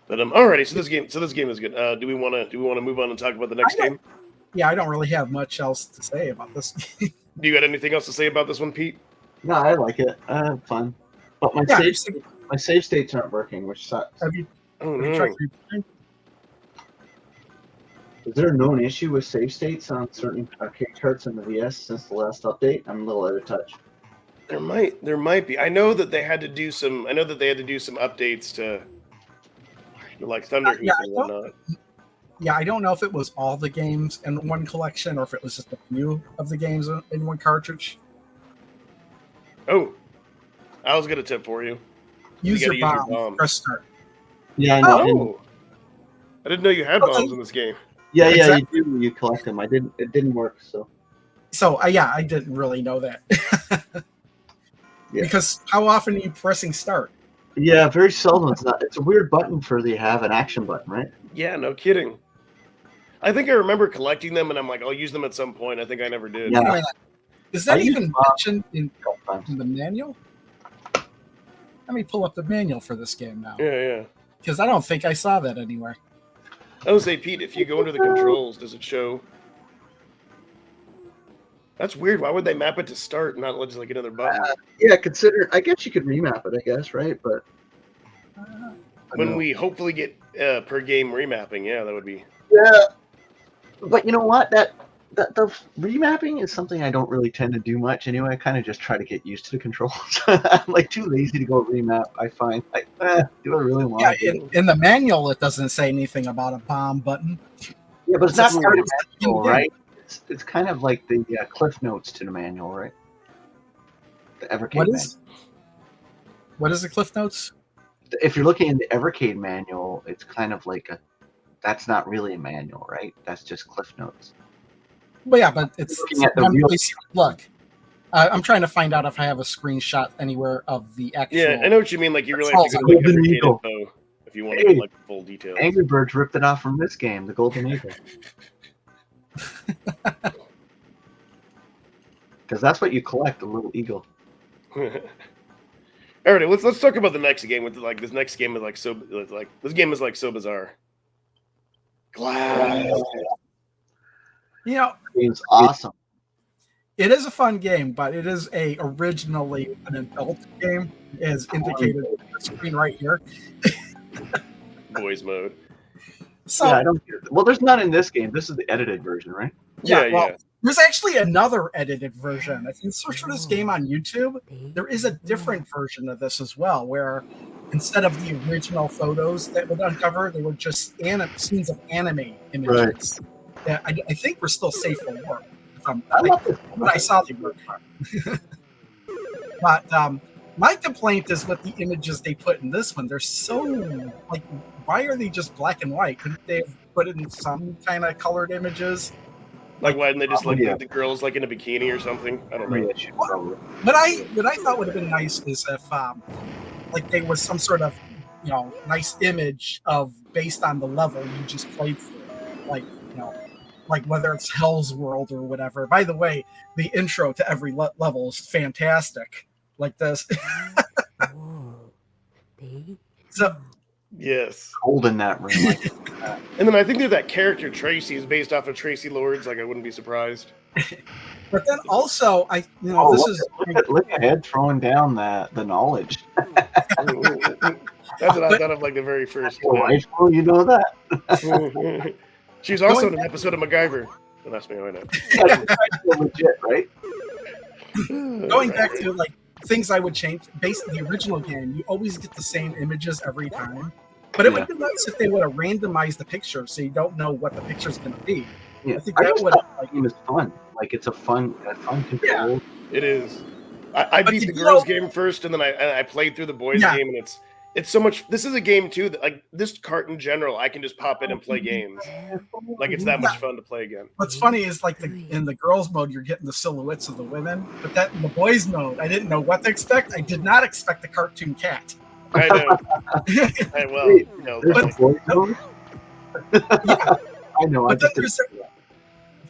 But alrighty. So this game is good. Do we want to move on and talk about the next game? Yeah, I don't really have much else to say about this. Do you got anything else to say about this one, Pete? No, I like it. I have fun. But my save states aren't working, which sucks. Have you no. Is there a known issue with save states on certain arcade carts in the VS since the last update? I'm a little out of touch. There might be. I know that they had to do some updates to like Thunder Hoop and whatnot. Yeah, I don't know if it was all the games in one collection or if it was just a few of the games in one cartridge. Oh, I was gonna tip for you. Use your bomb. Press start. Yeah, I know. Oh, I didn't know you had bombs in this game. Yeah, exactly. You do. You collect them. It didn't work. So I didn't really know that. Because how often are you pressing start? Yeah, very seldom. It's a weird button for the have an action button, right? Yeah, no kidding. I think I remember collecting them, and I'm like, I'll use them at some point. I think I never did. Yeah. Is that even mentioned in the manual? Let me pull up the manual for this game now. Yeah. Because I don't think I saw that anywhere. I would say, Pete, if you go into the controls, does it show? That's weird. Why would they map it to start and not just like another button? I guess you could remap it, I guess, right? But when we hopefully get per game remapping, that would be. Yeah, but you know what? That the remapping is something I don't really tend to do much anyway. I kind of just try to get used to the controls. I'm like too lazy to go remap. I find do I really want? Yeah, in the manual it doesn't say anything about a bomb button. Yeah, but it's not part of the manual, right? It's kind of like the cliff notes to the manual, right? The Evercade. What is the cliff notes? If you're looking in the Evercade manual, it's kind of like that's not really a manual, right? That's just cliff notes. Well, yeah, but it's look. I'm trying to find out if I have a screenshot anywhere of the actual. Yeah, I know what you mean. Like you really have to go to like Evercade info if you want to get like full details. Angry Birds ripped it off from this game, the Golden Eagle. Because that's what you collect, the little eagle. All right, let's talk about the next game. With like this next game is like this game is like so bizarre. Glass. You know, It's awesome. it is a fun game, but it is originally an adult game, as indicated on the screen right here. Boys mode. So Yeah, I don't. Well, there's not in this game. This is the edited version, right? Yeah. There's actually another edited version. If you search for this game on YouTube, there is a different version of this as well, where instead of the original photos that would uncover, they were just scenes of anime images that I think were still safe for work. When I saw they were. But my complaint is with the images they put in this one. They're so, like, why are they just black and white? Couldn't they have put in some kind of colored images? Like, why didn't they just leave the girls like in a bikini or something? I don't know. What I thought would have been nice is if like there was some sort of nice image of based on the level you just played through, like like whether it's Hell's World or whatever. By the way, the intro to every level is fantastic, like this. So yes, cold in that room. And then I think that character Tracy is based off of Tracy Lords. Like, I wouldn't be surprised. But then also, Look ahead throwing down the knowledge. That's what I thought of, like the very first. Well, you know that. She's also in an episode of MacGyver. Don't ask me how I know. Legit, right? Going back to like things I would change based on the original game, you always get the same images every time. But it would be nice if they would have randomized the picture so you don't know what the picture's going to be. Yeah. I think that would game is fun. Like it's a fun control. Yeah. It is. I beat the girls' game first, and then I played through the boys' game, and it's so much. This is a game too that, like, this cart in general, I can just pop in and play games. Like, it's that much fun to play again. What's funny is like in the girls' mode, you're getting the silhouettes of the women, but that in the boys' mode, I didn't know what to expect. I did not expect the cartoon cat. I know. I know.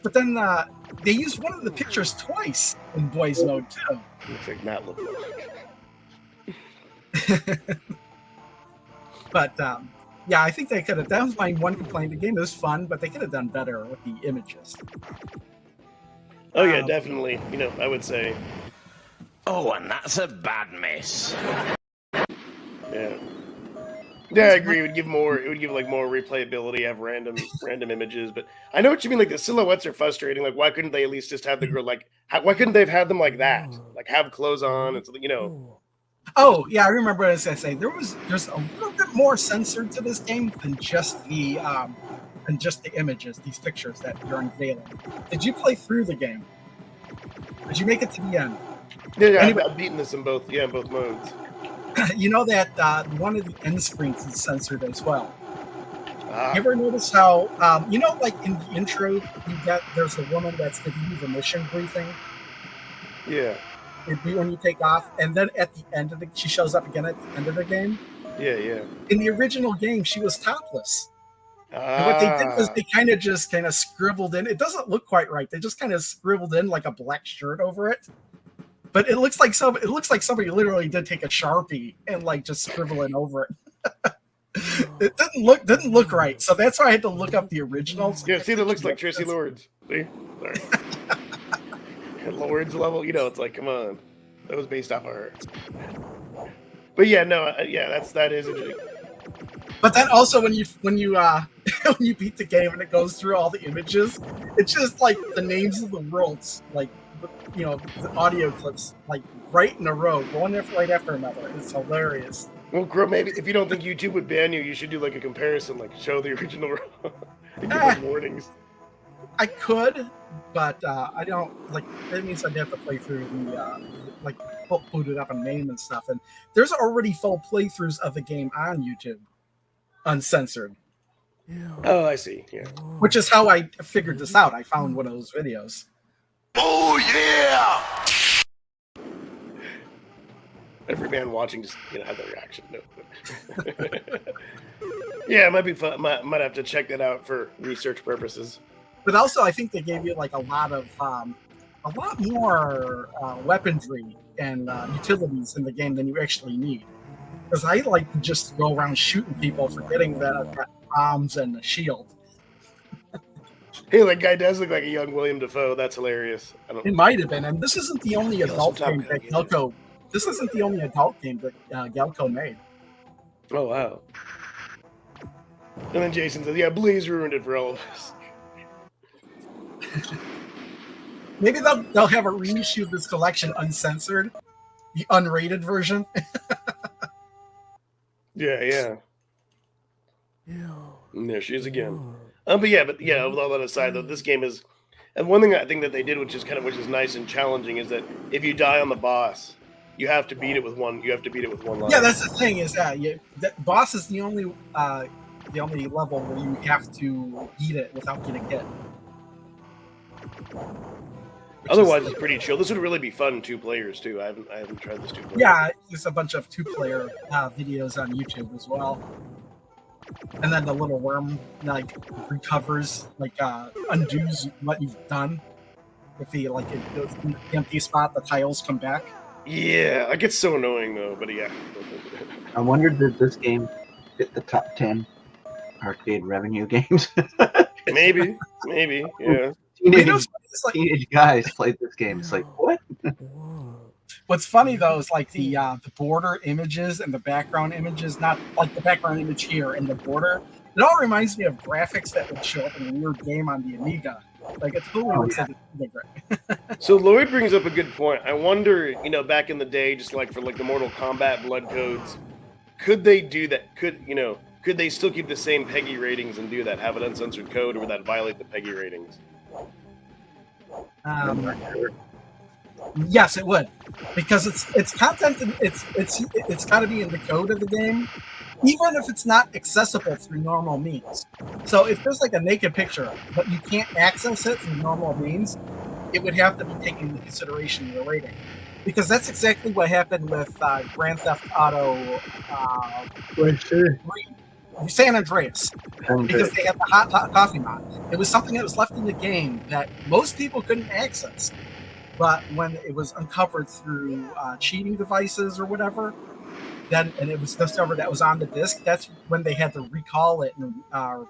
But then they used one of the pictures twice in boys' mode too. Looks like Matt LeBlanc. But I think they could have. That was my one complaint. The game is fun, but they could have done better with the images. Oh yeah, definitely. I would say. Oh, and that's a bad miss. Yeah, I agree. It would give like more replayability, have random images. But I know what you mean. Like, the silhouettes are frustrating. Like, why couldn't they at least just have the girl why couldn't they have had them like that? Like, have clothes on and Oh yeah, I remember what I was gonna say. There's a little bit more censored to this game than just the images, these pictures that you're unveiling. Did you play through the game? Did you make it to the end? Yeah, anyway, I've beaten this in both modes. You know that one of the end screens is censored as well. You ever notice how like in the intro there's a woman that's giving you the mission briefing? Yeah. When you take off, and then at the end of she shows up again at the end of the game. Yeah. In the original game, she was topless. And what they did was they kind of scribbled in. It doesn't look quite right. They just kind of scribbled in like a black shirt over it. But it looks like somebody literally did take a Sharpie and like just scribbling over it. It didn't look right. So that's why I had to look up the originals. Yeah, see, that looks like Tracy Lords. See? Sorry. Lords level, it's like, come on. That was based off of her. But yeah, no, that is interesting. But then also when you when you beat the game and it goes through all the images, it's just like the names of the worlds, like the audio clips, like right in a row, one right after another. It's hilarious. Well, maybe if you don't think YouTube would ban you, you should do like a comparison, like show the original and give like warnings. I could, but I don't like. That means I'd have to play through the boot it up and name and stuff. And there's already full playthroughs of the game on YouTube, uncensored. Oh, I see. Yeah. Which is how I figured this out. I found one of those videos. Oh yeah! Every man watching just had that reaction. No. Yeah, it might be fun. Might have to check that out for research purposes. But also, I think they gave you like a lot of a lot more weaponry and utilities in the game than you actually need. Because I like to just go around shooting people, forgetting that I've got bombs and a shield. Hey, that guy does look like a young William Dafoe. That's hilarious. It might have been, and this isn't the only adult some game Top that Gun, Gaelco. This isn't the only adult game that Gaelco made. Oh, wow. And then Jason says, yeah, Blaze ruined it for all of us. Maybe they'll have a reissue of this collection uncensored, the unrated version. Yeah. And there she is again. But yeah, with all that aside, though, this game is, and one thing I think that they did, which is nice and challenging, is that if you die on the boss, you have to beat it with one. You have to beat it with one line. Yeah, that's the thing. Is that boss is the only level where you have to beat it without getting hit. Otherwise, it's pretty chill. This would really be fun 2 players too. I haven't tried this 2 players. Yeah, there's a bunch of 2-player videos on YouTube as well. And then the little worm recovers, undoes what you've done. If he it goes in the empty spot, the tiles come back. Yeah, it gets so annoying though. But yeah. I wonder, did this game hit the top 10 arcade revenue games? Maybe, yeah. Teenage guys played this game. It's like, what? What's funny though is the border images and the background images, not like the background image here and the border. It all reminds me of graphics that would show up in a weird game on the Amiga. Like it's totally looks like it's different. So Lloyd brings up a good point. I wonder, back in the day, just like for the Mortal Kombat blood codes, could they do that? Could they still keep the same PEGI ratings and do that? Have an uncensored code, or would that violate the PEGI ratings? Yes, it would, because it's content. And it's got to be in the code of the game, even if it's not accessible through normal means. So if there's a naked picture, but you can't access it through normal means, it would have to be taken into consideration in your rating. Because that's exactly what happened with Grand Theft Auto San Andreas. Because they had the hot coffee mod. It was something that was left in the game that most people couldn't access. But when it was uncovered through cheating devices or whatever, and it was discovered that was on the disc, that's when they had to recall it and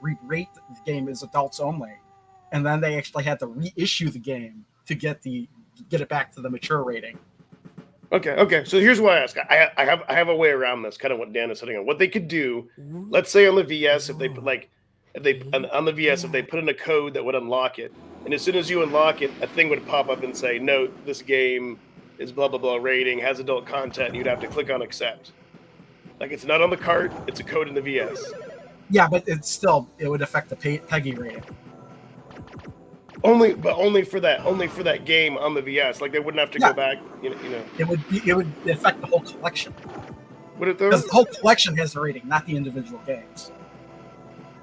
re-rate the game as adults only. And then they actually had to reissue the game to get it back to the mature rating. Okay. So here's why I ask. I have a way around this, kind of what Dan is hitting on. What they could do, let's say on the VS, if they put on the VS, if they put in a code that would unlock it, and as soon as you unlock it, a thing would pop up and say, "Note: this game is blah blah blah rating, has adult content." And you'd have to click on accept. It's not on the cart; it's a code in the VS. Yeah, but it would affect the PEGI rating. Only for that game on the VS. They wouldn't have to go back. It would affect the whole collection. Would it though? Because the whole collection has a rating, not the individual games.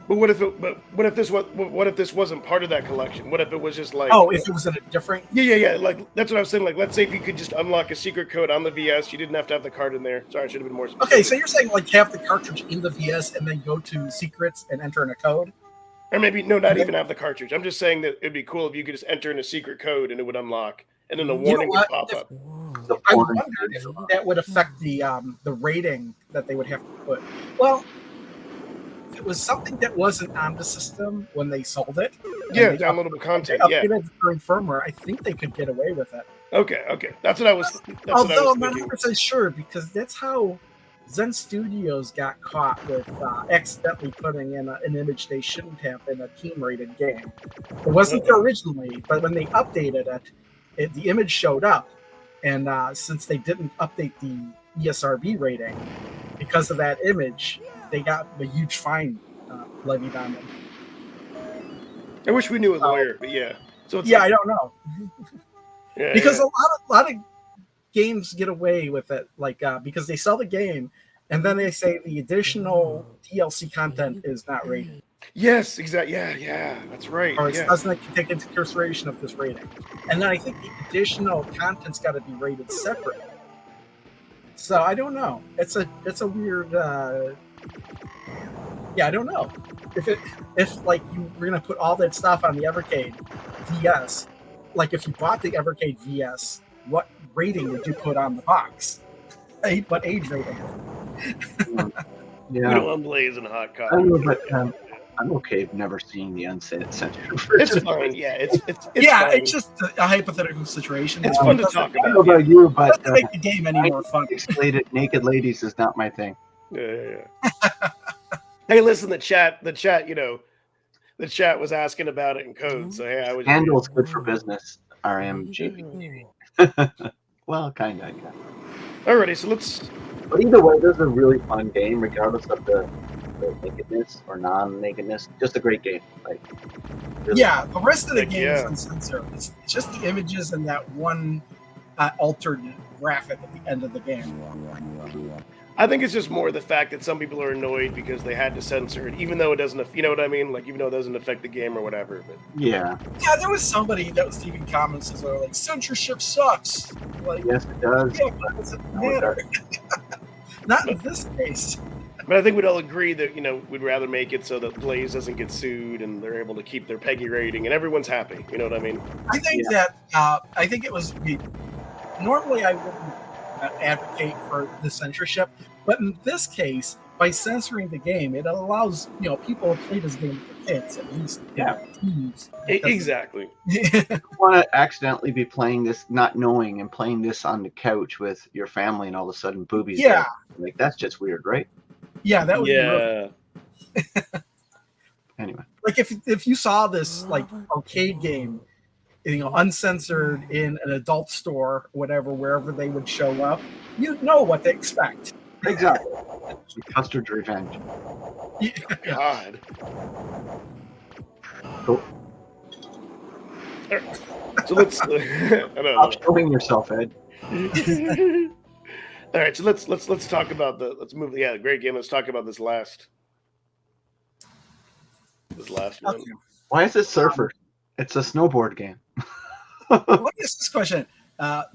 But what if this wasn't part of that collection? What if it was just if it was in a different? Yeah. That's what I was saying. Let's say if you could just unlock a secret code on the VS, you didn't have to have the card in there. Sorry, I should have been more specific. Okay, so you're saying have the cartridge in the VS and then go to secrets and enter in a code? Or maybe not even have the cartridge. I'm just saying that it'd be cool if you could just enter in a secret code and it would unlock, and then a warning would pop up. I wonder if that would affect the rating that they would have to put. Well, if it was something that wasn't on the system when they sold it. Yeah, downloadable content. Yeah, updated the current firmware. I think they could get away with it. Okay. That's what I was. Although I'm not 100% sure, because that's how Zen Studios got caught with accidentally putting in an image they shouldn't have in a team-rated game. It wasn't there originally, but when they updated it, the image showed up. And since they didn't update the ESRB rating, because of that image, they got a huge fine levied on them. I wish we knew a lawyer, but yeah. So it's I don't know. Because a lot of games get away with it, because they sell the game and then they say the additional DLC content is not rated. Yes, exactly. Yeah, that's right. Or it doesn't take into consideration of this rating. And then I think the additional content's got to be rated separately. So I don't know. It's a weird. I don't know if you were gonna put all that stuff on the Evercade VS, like if you bought the Evercade VS, what rating would you put on the box? What age rating? You Yeah, know, I'm blazing hot I don't know, coffee. but I'm okay with never seeing the uncensored It's version. fine. Yeah, it's Yeah, fine. it's just a hypothetical situation. It's fun to Doesn't- talk I don't about. know about Yeah. you, but Doesn't make the game any more fun. pixelated naked ladies is not my thing. Yeah. Hey, listen, the chat, you know, the chat was asking about it in code. So hey, I was Handle's good for business. RMGB. Well, kind of. Yeah. Alrighty, so let's. But either way, this is a really fun game, regardless of the nakedness or non-nakedness. Just a great game. Like, really Yeah, the rest of the Heck game yeah. is uncensored. It's just the images and that one altered graphic at the end of the game. I think it's just more the fact that some people are annoyed because they had to censor it, even though it doesn't. You know what I mean? Like even though it doesn't affect the game or whatever. But Yeah. Yeah, there was somebody that was leaving comments that were like, censorship sucks. Like, Yes, it does. yeah, but it doesn't matter. Not in this case. But I think we'd all agree that, you know, we'd rather make it so that Blaze doesn't get sued and they're able to keep their PEGI rating and everyone's happy. You know what I mean? I think I think it was normally I wouldn't advocate for the censorship, but in this case, by censoring the game, it allows people to play this game with their kids at least. Teens. Exactly. You want to accidentally be playing this, not knowing, and playing this on the couch with your family, and all of a sudden boobies. Yeah. Like that's just weird, right? Yeah, that would be real. Anyway. Like if you saw this like arcade game, uncensored in an adult store, whatever, wherever they would show up, you'd know what to expect. Exactly. Custard's revenge. God. Cool. So let's. I don't know. Stop showing yourself, Ed. All right, so let's talk about let's move. Yeah, great game. Let's talk about this last one. Okay. Why is it Surfer? It's a snowboard game. Let me ask this question: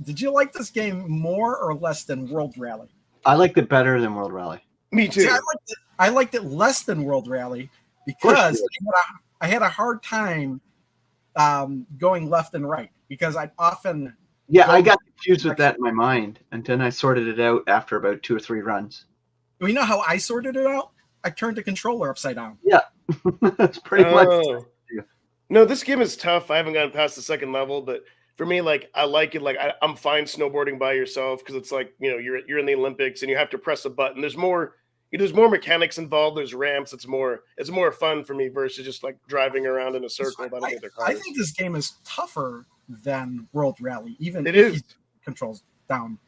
did you like this game more or less than World Rally? I liked it better than World Rally. Me too. See, I liked it less than World Rally because I had a hard time going left and right because I'd often. Yeah, I got confused with that in my mind, and then I sorted it out after about 2 or 3 runs. You know how I sorted it out? I turned the controller upside down. Yeah, that's pretty much. No, this game is tough. I haven't gotten past the second level, but for me, like I like it. Like I'm fine snowboarding by yourself because it's like you're in the Olympics and you have to press a button. There's more mechanics involved. There's ramps. It's more fun for me versus just like driving around in a circle. I think this game is tougher than World Rally, even it if is you controls down.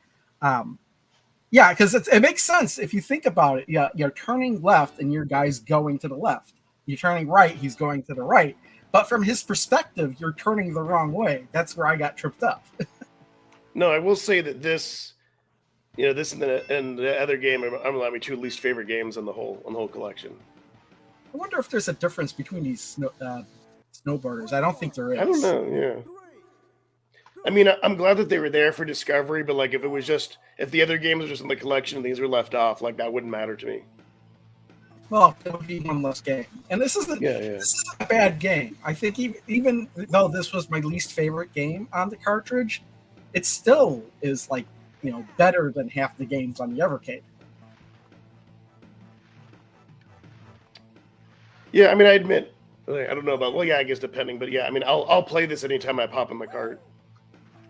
Yeah, because it makes sense if you think about it. Yeah, you're turning left and your guy's going to the left. You're turning right, he's going to the right. But from his perspective, you're turning the wrong way. That's where I got tripped up. No, I will say that this and the other game are my 2 least favorite games on the whole collection. I wonder if there's a difference between these snowboarders. I don't think there is. I don't know. Yeah. I mean, I'm glad that they were there for discovery, but like if the other games were just in the collection and these were left off, like that wouldn't matter to me. Well, it would be one less game. And this isn't a bad game. I think even though this was my least favorite game on the cartridge, it still is like, better than half the games on the Evercade. Yeah, I mean, I admit, I don't know about, I guess depending, but yeah, I mean, I'll play this anytime I pop in my cart.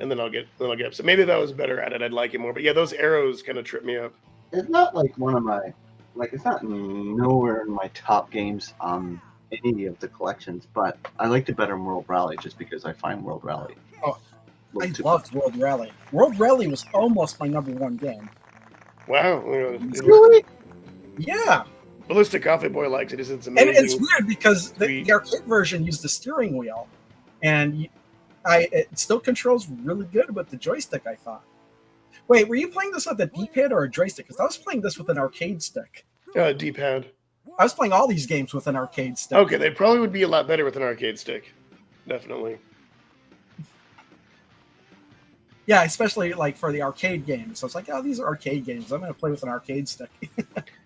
And then I'll get upset. Maybe if I was better at it, I'd like it more. But yeah, those arrows kind of trip me up. It's not like one of my, it's not nowhere in my top games on any of the collections, but I liked it better in World Rally just because I find World Rally. Oh, I loved World Rally. World Rally was almost my number 1 game. Wow. Really? Yeah. Ballistic Coffee Boy likes it. It's amazing. And it's weird because the arcade version used the steering wheel, and it still controls really good with the joystick, I thought. Wait, were you playing this with a D-pad or a joystick? Because I was playing this with an arcade stick. D-pad. I was playing all these games with an arcade stick. Okay, they probably would be a lot better with an arcade stick. Definitely. Yeah, especially like for the arcade games. So it's like, these are arcade games. I'm going to play with an arcade stick.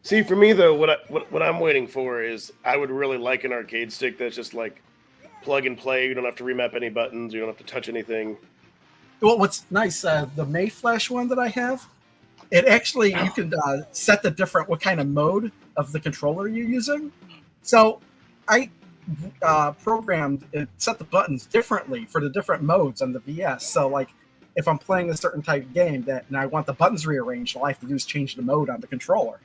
See, for me though, what I'm waiting for is I would really like an arcade stick that's just like plug and play. You don't have to remap any buttons. You don't have to touch anything. Well, what's nice, the Mayflash one that I have, it actually, you can set the different, what kind of mode of the controller you're using. So I programmed it, set the buttons differently for the different modes on the VS. So like, if I'm playing a certain type of game and I want the buttons rearranged, all I have to do is change the mode on the controller.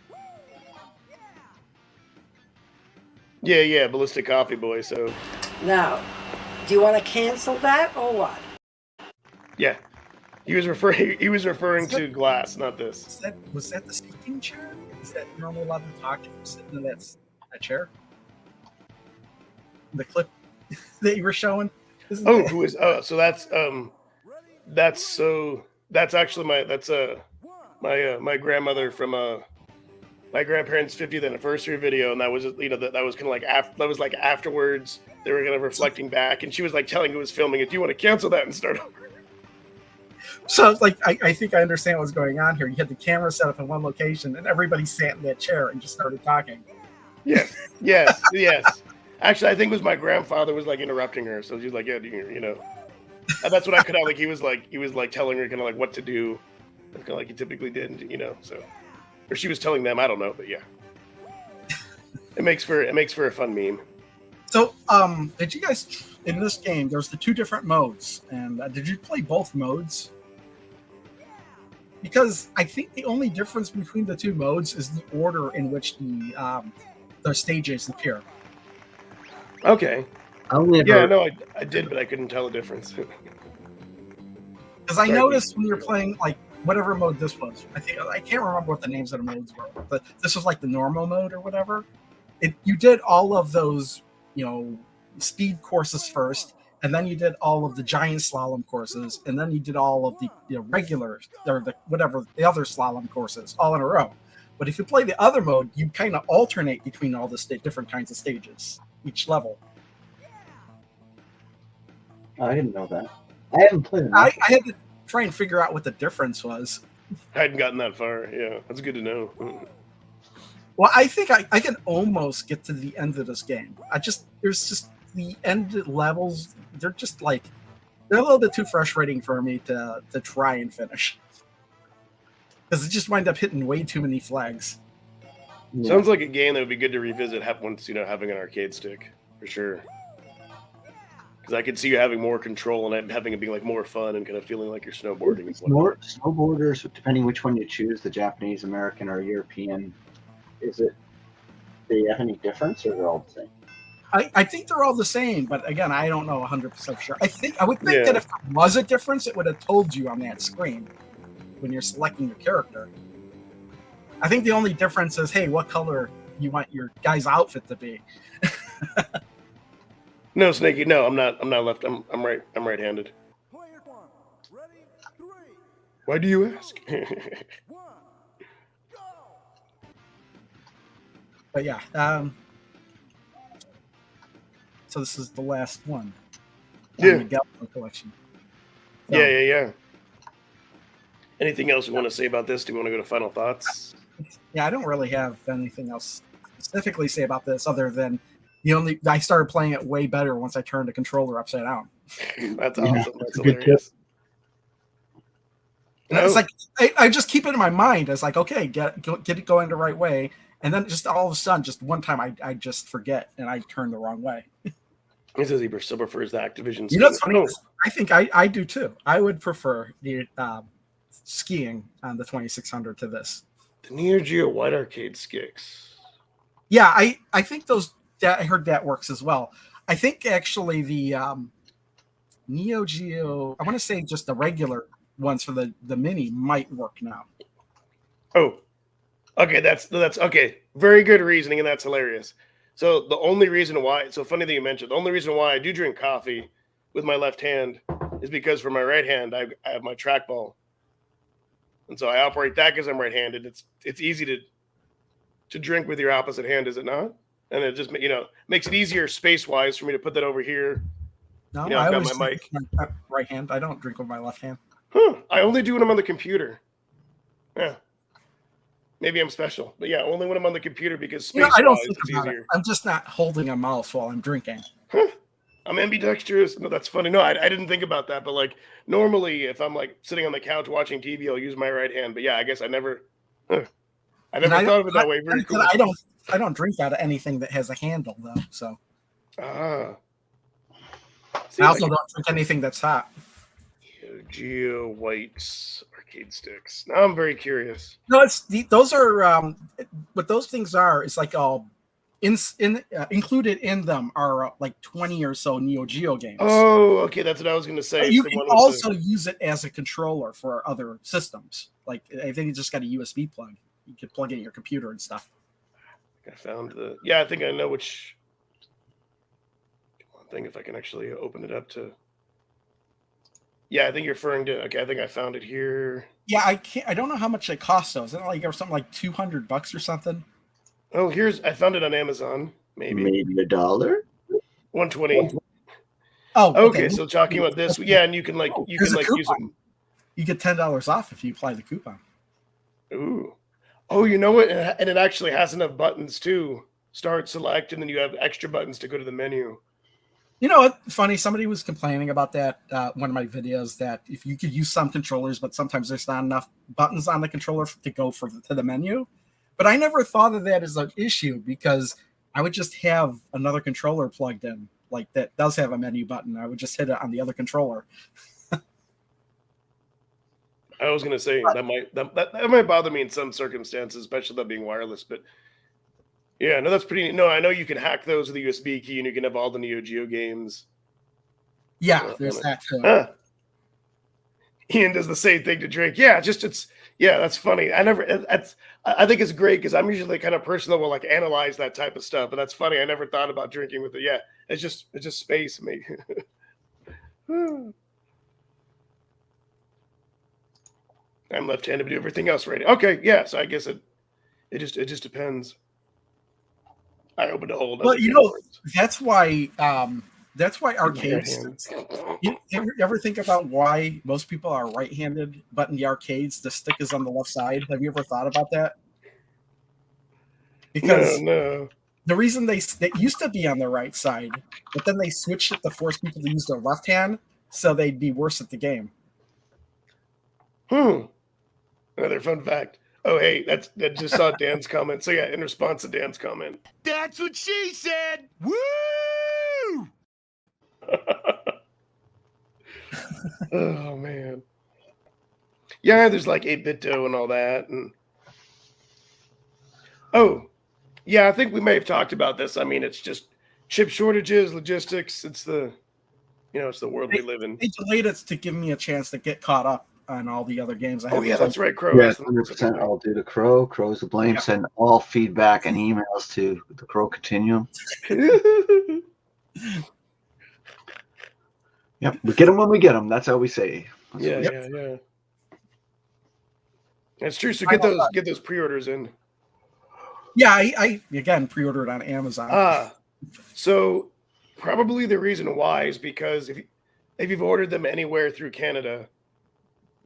Yeah, Ballistic Coffee Boy. So Now, do you want to cancel that or what? yeah, he was referring to glass, not this. Was that the speaking chair? Is that normal allowed to talk if you're sitting in that chair? The clip that you were showing? So that's actually my grandmother from my grandparents' 50th anniversary video, and that was that was kind of like afterwards they were kind of reflecting back, and she was like telling who was filming it, "Do you want to cancel that and start over?" So it's like I think I understand what's going on here. You had the camera set up in one location, and everybody sat in that chair and just started talking. Yes. Actually, I think it was my grandfather was like interrupting her, so she's like, "Yeah, and that's what I could have like. He was like telling her kind of like what to do, kind of like he typically did, So, or she was telling them, I don't know, but yeah, it makes for a fun meme. So, did you guys in this game? There's the two different modes, and did you play both modes? Because I think the only difference between the two modes is the order in which the stages appear. Okay. I did, but I couldn't tell the difference. Because I noticed when you're playing like whatever mode this was, I can't remember what the names of the modes were, but this was like the normal mode or whatever. You did all of those, speed courses first, and then you did all of the giant slalom courses, and then you did all of the regular or the other slalom courses all in a row. But if you play the other mode, you kind of alternate between all the different kinds of stages each level. I didn't know that. I haven't played it. I had to try and figure out what the difference was. I hadn't gotten that far. Yeah, that's good to know. Well, I think I can almost get to the end of this game. There's just the end levels. They're just like, they're a little bit too frustrating for me to try and finish. Because it just wind up hitting way too many flags. Yeah. Sounds like a game that would be good to revisit once, having an arcade stick, for sure. Because I could see you having more control and having it being like more fun and kind of feeling like you're snowboarding. More snowboarders, depending which one you choose, the Japanese, American, or European, do they have any difference, or they're all the same? I think they're all the same, but again, I don't know 100% sure. I would think that if there was a difference, it would have told you on that screen when you're selecting your character. I think the only difference is, hey, what color you want your guy's outfit to be. No, Snakey. No, I'm not left. I'm right. I'm right-handed. Why do you ask? But yeah, so this is the last one. Yeah. The Gaelco collection. So, Yeah. Anything else we want to say about this? Do we want to go to final thoughts? Yeah, I don't really have anything else specifically say about this other than I started playing it way better once I turned the controller upside down. That's awesome. That's hilarious. It's like I just keep it in my mind. It's like, okay, get it going the right way, and then just all of a sudden, just one time, I just forget and I turn the wrong way. He says he still prefers the Activision. What's funny? I think I do too. I would prefer the skiing on the 2600 to this. The Neo Geo White Arcade Skicks. Yeah, I think I heard that works as well. I think actually the Neo Geo, I want to say just the regular ones for the mini might work now. Oh, okay, that's okay. Very good reasoning, and that's hilarious. So the only reason why, so funny that you mentioned, the only reason why I do drink coffee with my left hand is because for my right hand I have my trackball, and so I operate that because I'm right-handed. It's easy to drink with your opposite hand, is it not? And it just makes it easier space-wise for me to put that over here. No, I've got my mic. My right hand. I don't drink with my left hand. I only do when I'm on the computer. Yeah. Maybe I'm special. But yeah, only when I'm on the computer because space-wise I don't think it's about easier. it. I'm just not holding a mouse while I'm drinking. I'm ambidextrous. No, that's funny. No, I didn't think about that. But like normally, if I'm like sitting on the couch watching TV, I'll use my right hand. But yeah, I guess I never thought of it that way. Very cool. I don't drink out of anything that has a handle though. So See, I also don't drink anything that's hot. Geo White's arcade sticks. Now I'm very curious. No, those are what those things are. It's like included in them are like 20 or so Neo Geo games. Oh, okay, that's what I was going to say. You can also use it as a controller for other systems. Like I think you just got a USB plug. You could plug it in your computer and stuff. I found I think I know which one thing, if I can actually open it up to. Yeah, I think you're referring to. Okay, I think I found it here. Yeah, I don't know how much it costs though. Is it like something like $200 or something? Oh, I found it on Amazon. Maybe $1. 120. Oh, okay. So talking about this, yeah, and you can use them. You get $10 off if you apply the coupon. Ooh. Oh, you know what? And it actually has enough buttons too. Start, select, and then you have extra buttons to go to the menu. You know what? Funny, somebody was complaining about that one of my videos, that if you could use some controllers, but sometimes there's not enough buttons on the controller to go to the menu. But I never thought of that as an issue because I would just have another controller plugged in, like that does have a menu button. I would just hit it on the other controller. I was going to say that might bother me in some circumstances, especially that being wireless. But yeah, no, that's pretty. No, I know you can hack those with a USB key, and you can have all the Neo Geo games. Yeah, there's that too. Ian does the same thing to drink. Yeah, that's funny. I think it's great because I'm usually the kind of person that will like analyze that type of stuff. But that's funny. I never thought about drinking with it. Yeah, it's just space, maybe. I'm left-handed to do everything else right. Okay, yeah. So I guess it just depends. I opened a whole. Well, that's why arcades. You ever think about why most people are right-handed, but in the arcades the stick is on the left side? Have you ever thought about that? Because no. The reason they used to be on the right side, but then they switched it to force people to use their left hand, so they'd be worse at the game. Another fun fact. Oh, hey, that just saw Dan's comment. So yeah, in response to Dan's comment. That's what she said. Woo! Oh man. Yeah, there's like 8-bit-do and all that. And yeah, I think we may have talked about this. I mean, it's just chip shortages, logistics. It's the world we live in. They delayed it to give me a chance to get caught up on all the other games I have. Oh yeah, that's right, Crow. Yeah, 100% all due to Crow. Crow's to blame. Yeah. Send all feedback and emails to the Crow Continuum. Yep, we get them when we get them. That's how we say. Yeah. That's true. So get those pre-orders in. Yeah, I again pre-ordered on Amazon. So probably the reason why is because if you've ordered them anywhere through Canada,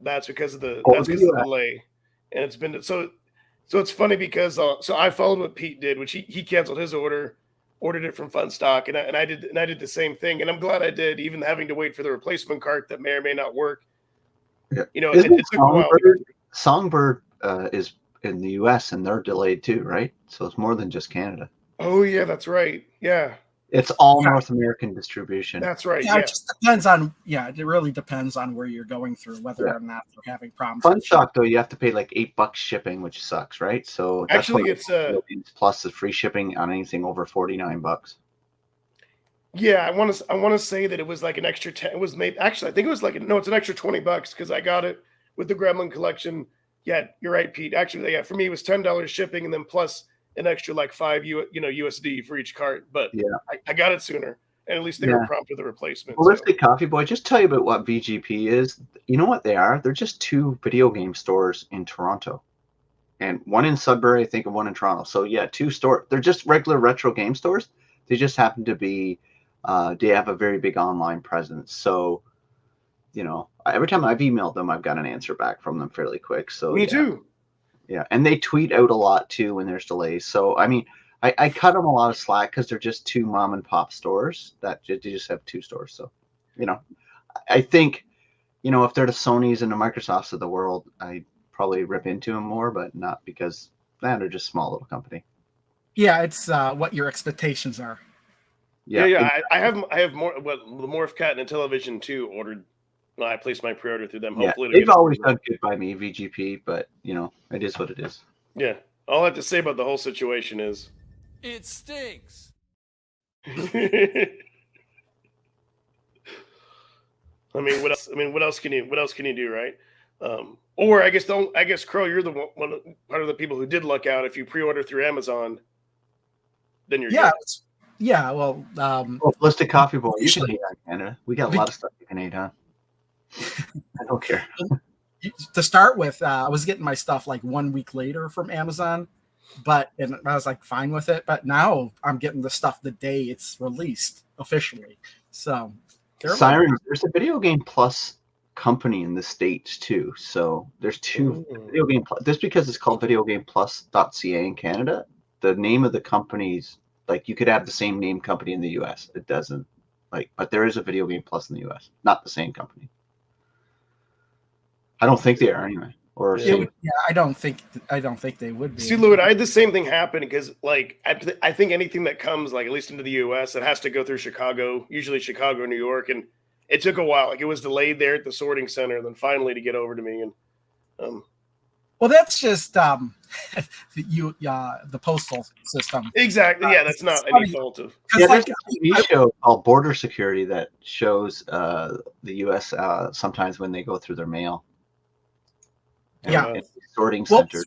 that's because of the delay, and it's been so it's funny because so I followed what Pete did, which he canceled his ordered it from Fun Stock, and I did the same thing, and I'm glad I did, even having to wait for the replacement cart that may or may not work. Yeah. It took a while. Songbird is in the US and they're delayed too, right? So it's more than just Canada. Oh yeah, that's right. Yeah. It's all North American distribution. That's right. Yeah, it just depends on. Yeah, it really depends on where you're going through, whether or not you're having problems. Fun Stock though, you have to pay like $8 shipping, which sucks, right? So that's actually, it's plus the free shipping on anything over $49. Yeah, I want to say that it was like an extra 10. It was maybe actually I think it was it's an extra $20 because I got it with the Gremlin collection. Yeah, you're right, Pete. Actually, yeah, for me it was $10 shipping and then plus an extra like $5 USD for each cart, but yeah, I got it sooner, and at least they were prompt with the replacement. Holistic Coffee Boy, just tell you about what VGP is. You know what they are? They're just 2 video game stores in Toronto, and one in Sudbury, I think, and one in Toronto. So yeah, 2 stores. They're just regular retro game stores. They just happen to be, they have a very big online presence. So, every time I've emailed them, I've got an answer back from them fairly quick. So me too. Yeah, and they tweet out a lot too when there's delays. So, I mean, I cut them a lot of slack because they're just two mom and pop stores that they just have two stores. So, I think, if they're the Sonys and the Microsofts of the world, I probably rip into them more, but not because they're just small little company. Yeah, it's what your expectations are. Yeah. I have more. Well, the Morph Cat and Television 2 ordered. No, I placed my pre-order through them. Hopefully, they've always done good by me, VGP, but it is what it is. Yeah, all I have to say about the whole situation is it stinks. I mean, what else can you do, right? Or I guess Crow, you're the one part of the people who did luck out. If you pre-order through Amazon, then you're good. Yeah. Well, Ballistic Coffee Boy, you can hate on Canada. We got a lot of stuff you can hate on. I don't care. To start with, I was getting my stuff like 1 week later from Amazon, and I was like fine with it. But now I'm getting the stuff the day it's released officially. So, Siren, there's a Video Game Plus company in the States too. So there's two Video Game Plus. Just because it's called VideoGamePlus.ca in Canada, the name of the company's like you could have the same name company in the US. It doesn't but there is a Video Game Plus in the US, not the same company. I don't think they are anyway. I don't think they would be. See, Louis, I had the same thing happen because, I think anything that comes, at least into the U.S., it has to go through Chicago, usually Chicago, New York, and it took a while. It was delayed there at the sorting center, and then finally to get over to me. And well, that's just the postal system. Exactly. Yeah, that's not any fault of. Yeah, there's a TV show called Border Security that shows the U.S. Sometimes when they go through their mail. Sorting center.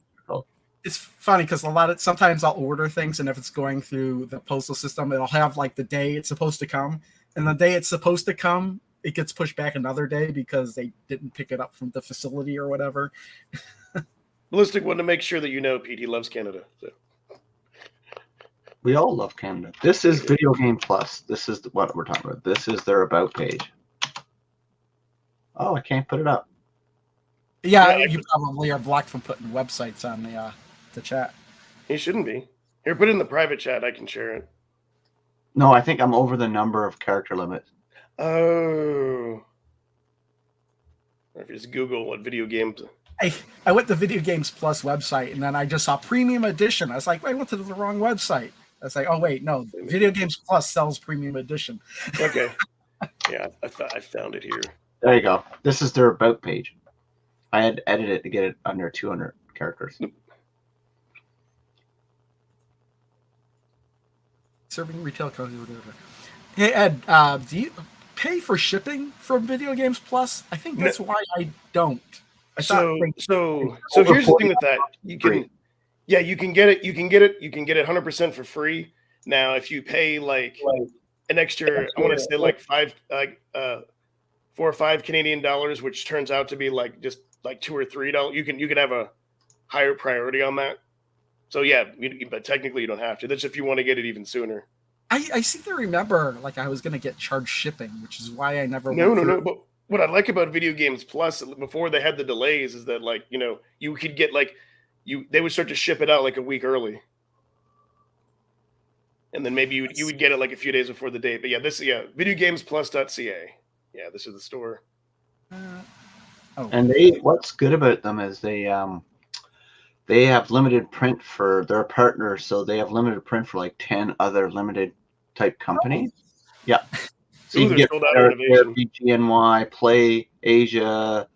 It's funny because sometimes I'll order things, and if it's going through the postal system, it'll have the day it's supposed to come, and the day it's supposed to come, it gets pushed back another day because they didn't pick it up from the facility or whatever. Ballistic wanted to make sure that Pete, he loves Canada. So. We all love Canada. This is Video Game Plus. This is what we're talking about. This is their about page. Oh, I can't put it up. Yeah, you probably are blocked from putting websites on the chat. You shouldn't be. Here, put it in the private chat. I can share it. No, I think I'm over the number of character limit. Oh. Or if you just Google what video games. I went to Video Games Plus website, and then I just saw Premium Edition. I was like, I went to the wrong website. I was like, oh, wait, no. Video Games Plus sells Premium Edition. Okay. Yeah, I found it here. There you go. This is their about page. I had to edit it to get it under 200 characters. Serving retail code. Hey, Ed, do you pay for shipping from Video Games Plus? I think that's why I don't. So here's the thing with that. You can get it 100% for free. Now, if you pay an extra, I want to say $4 or $5 Canadian dollars, which turns out to be just $2 or $3, you can have a higher priority on that. So but technically you don't have to. That's if you want to get it even sooner. I seem to remember I was going to get charged shipping, which is why I never. No. But what I like about Video Games Plus before they had the delays is that you could get they would start to ship it out a week early, and then maybe you would get it a few days before the date. But VideoGamesPlus.ca. Yeah, this is the store. And what's good about them is they have limited print for their partners, so they have limited print for 10 other limited type companies. Yeah. So you can get their BGNY, Play, Asia,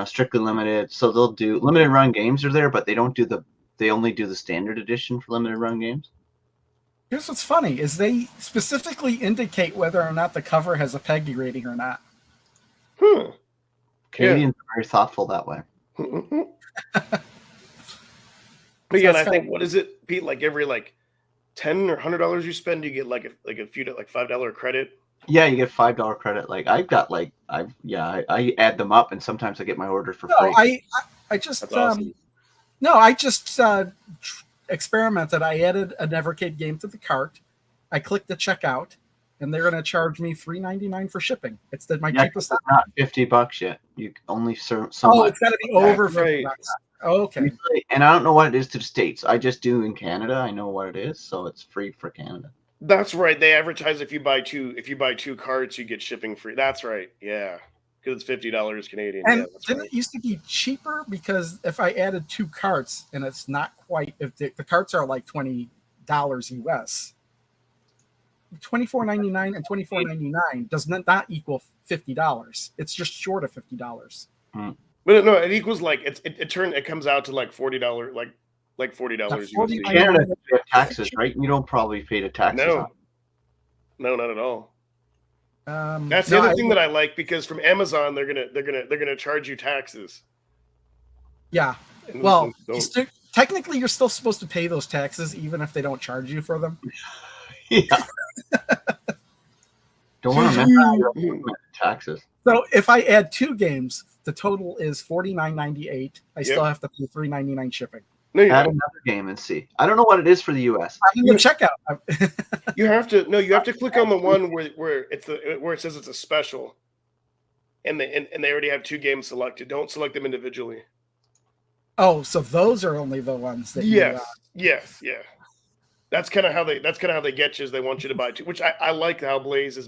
Strictly Limited. So they'll do limited run games are there, but they only do the standard edition for limited run games. Here's what's funny is they specifically indicate whether or not the cover has a PEGI rating or not. Canadians are very thoughtful that way. But yeah, I think what is it, Pete? Every $10 or $100 you spend, you get a few $5 credit. Yeah, you get $5 credit. I've got I add them up, and sometimes I get my order for free. I just awesome. I just experimented. I added an Evercade game to the cart. I clicked the checkout, and they're going to charge me $3.99 for shipping. It's my cheapest. Not $50 yet. You only serve. It's got to be over $50. Okay. And I don't know what it is to the States. I just do in Canada. I know what it is, so it's free for Canada. That's right. They advertise if you buy two carts, you get shipping free. That's right. Yeah, because it's $50 Canadian. And yeah, that's didn't right. it used to be cheaper? Because if I added 2 carts, and it's not quite, if the carts are like $20 US, $24.99 and $24.99 does not equal $50. It's just short of $50. But no, it equals like it comes out to like $40, like $40 40 USD. Canada, you have taxes, right? You don't probably pay the taxes. No, no, not at all. That's no, the other thing that I like, because from Amazon they're gonna charge you taxes. Yeah. And Well, don't- technically, you're still supposed to pay those taxes, even if they don't charge you for them. Yeah. Don't want to mess up taxes. So if I add 2 games, the total is $49.98. I still have to pay $3.99 shipping. No, you Add don't. another game and see. I don't know what it is for the US. I'm in the checkout. You have to click on the one where it says it's a special, and they already have 2 games selected. Don't select them individually. Oh, so those are only the ones that Yes. That's kind of how they get you. Is they want you to buy 2, which I like how Blaze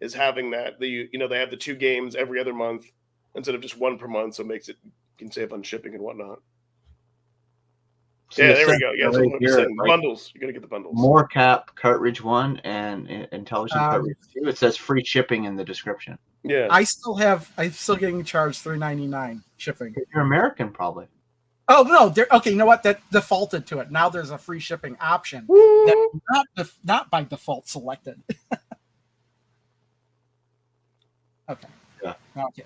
is having that. They have the 2 games every other month instead of just 1 per month, so it makes it, you can save on shipping and whatnot. So Yeah, there we go. Yeah, right here, bundles. You're gonna get the bundles. More cap cartridge 1 and intelligent cartridge 2. It says free shipping in the description. Yeah, I'm still getting charged $3.99 shipping. You're American, probably. Oh no, okay. You know what? That defaulted to it. Now there's a free shipping option that's not by default selected. Okay. Yeah. Okay,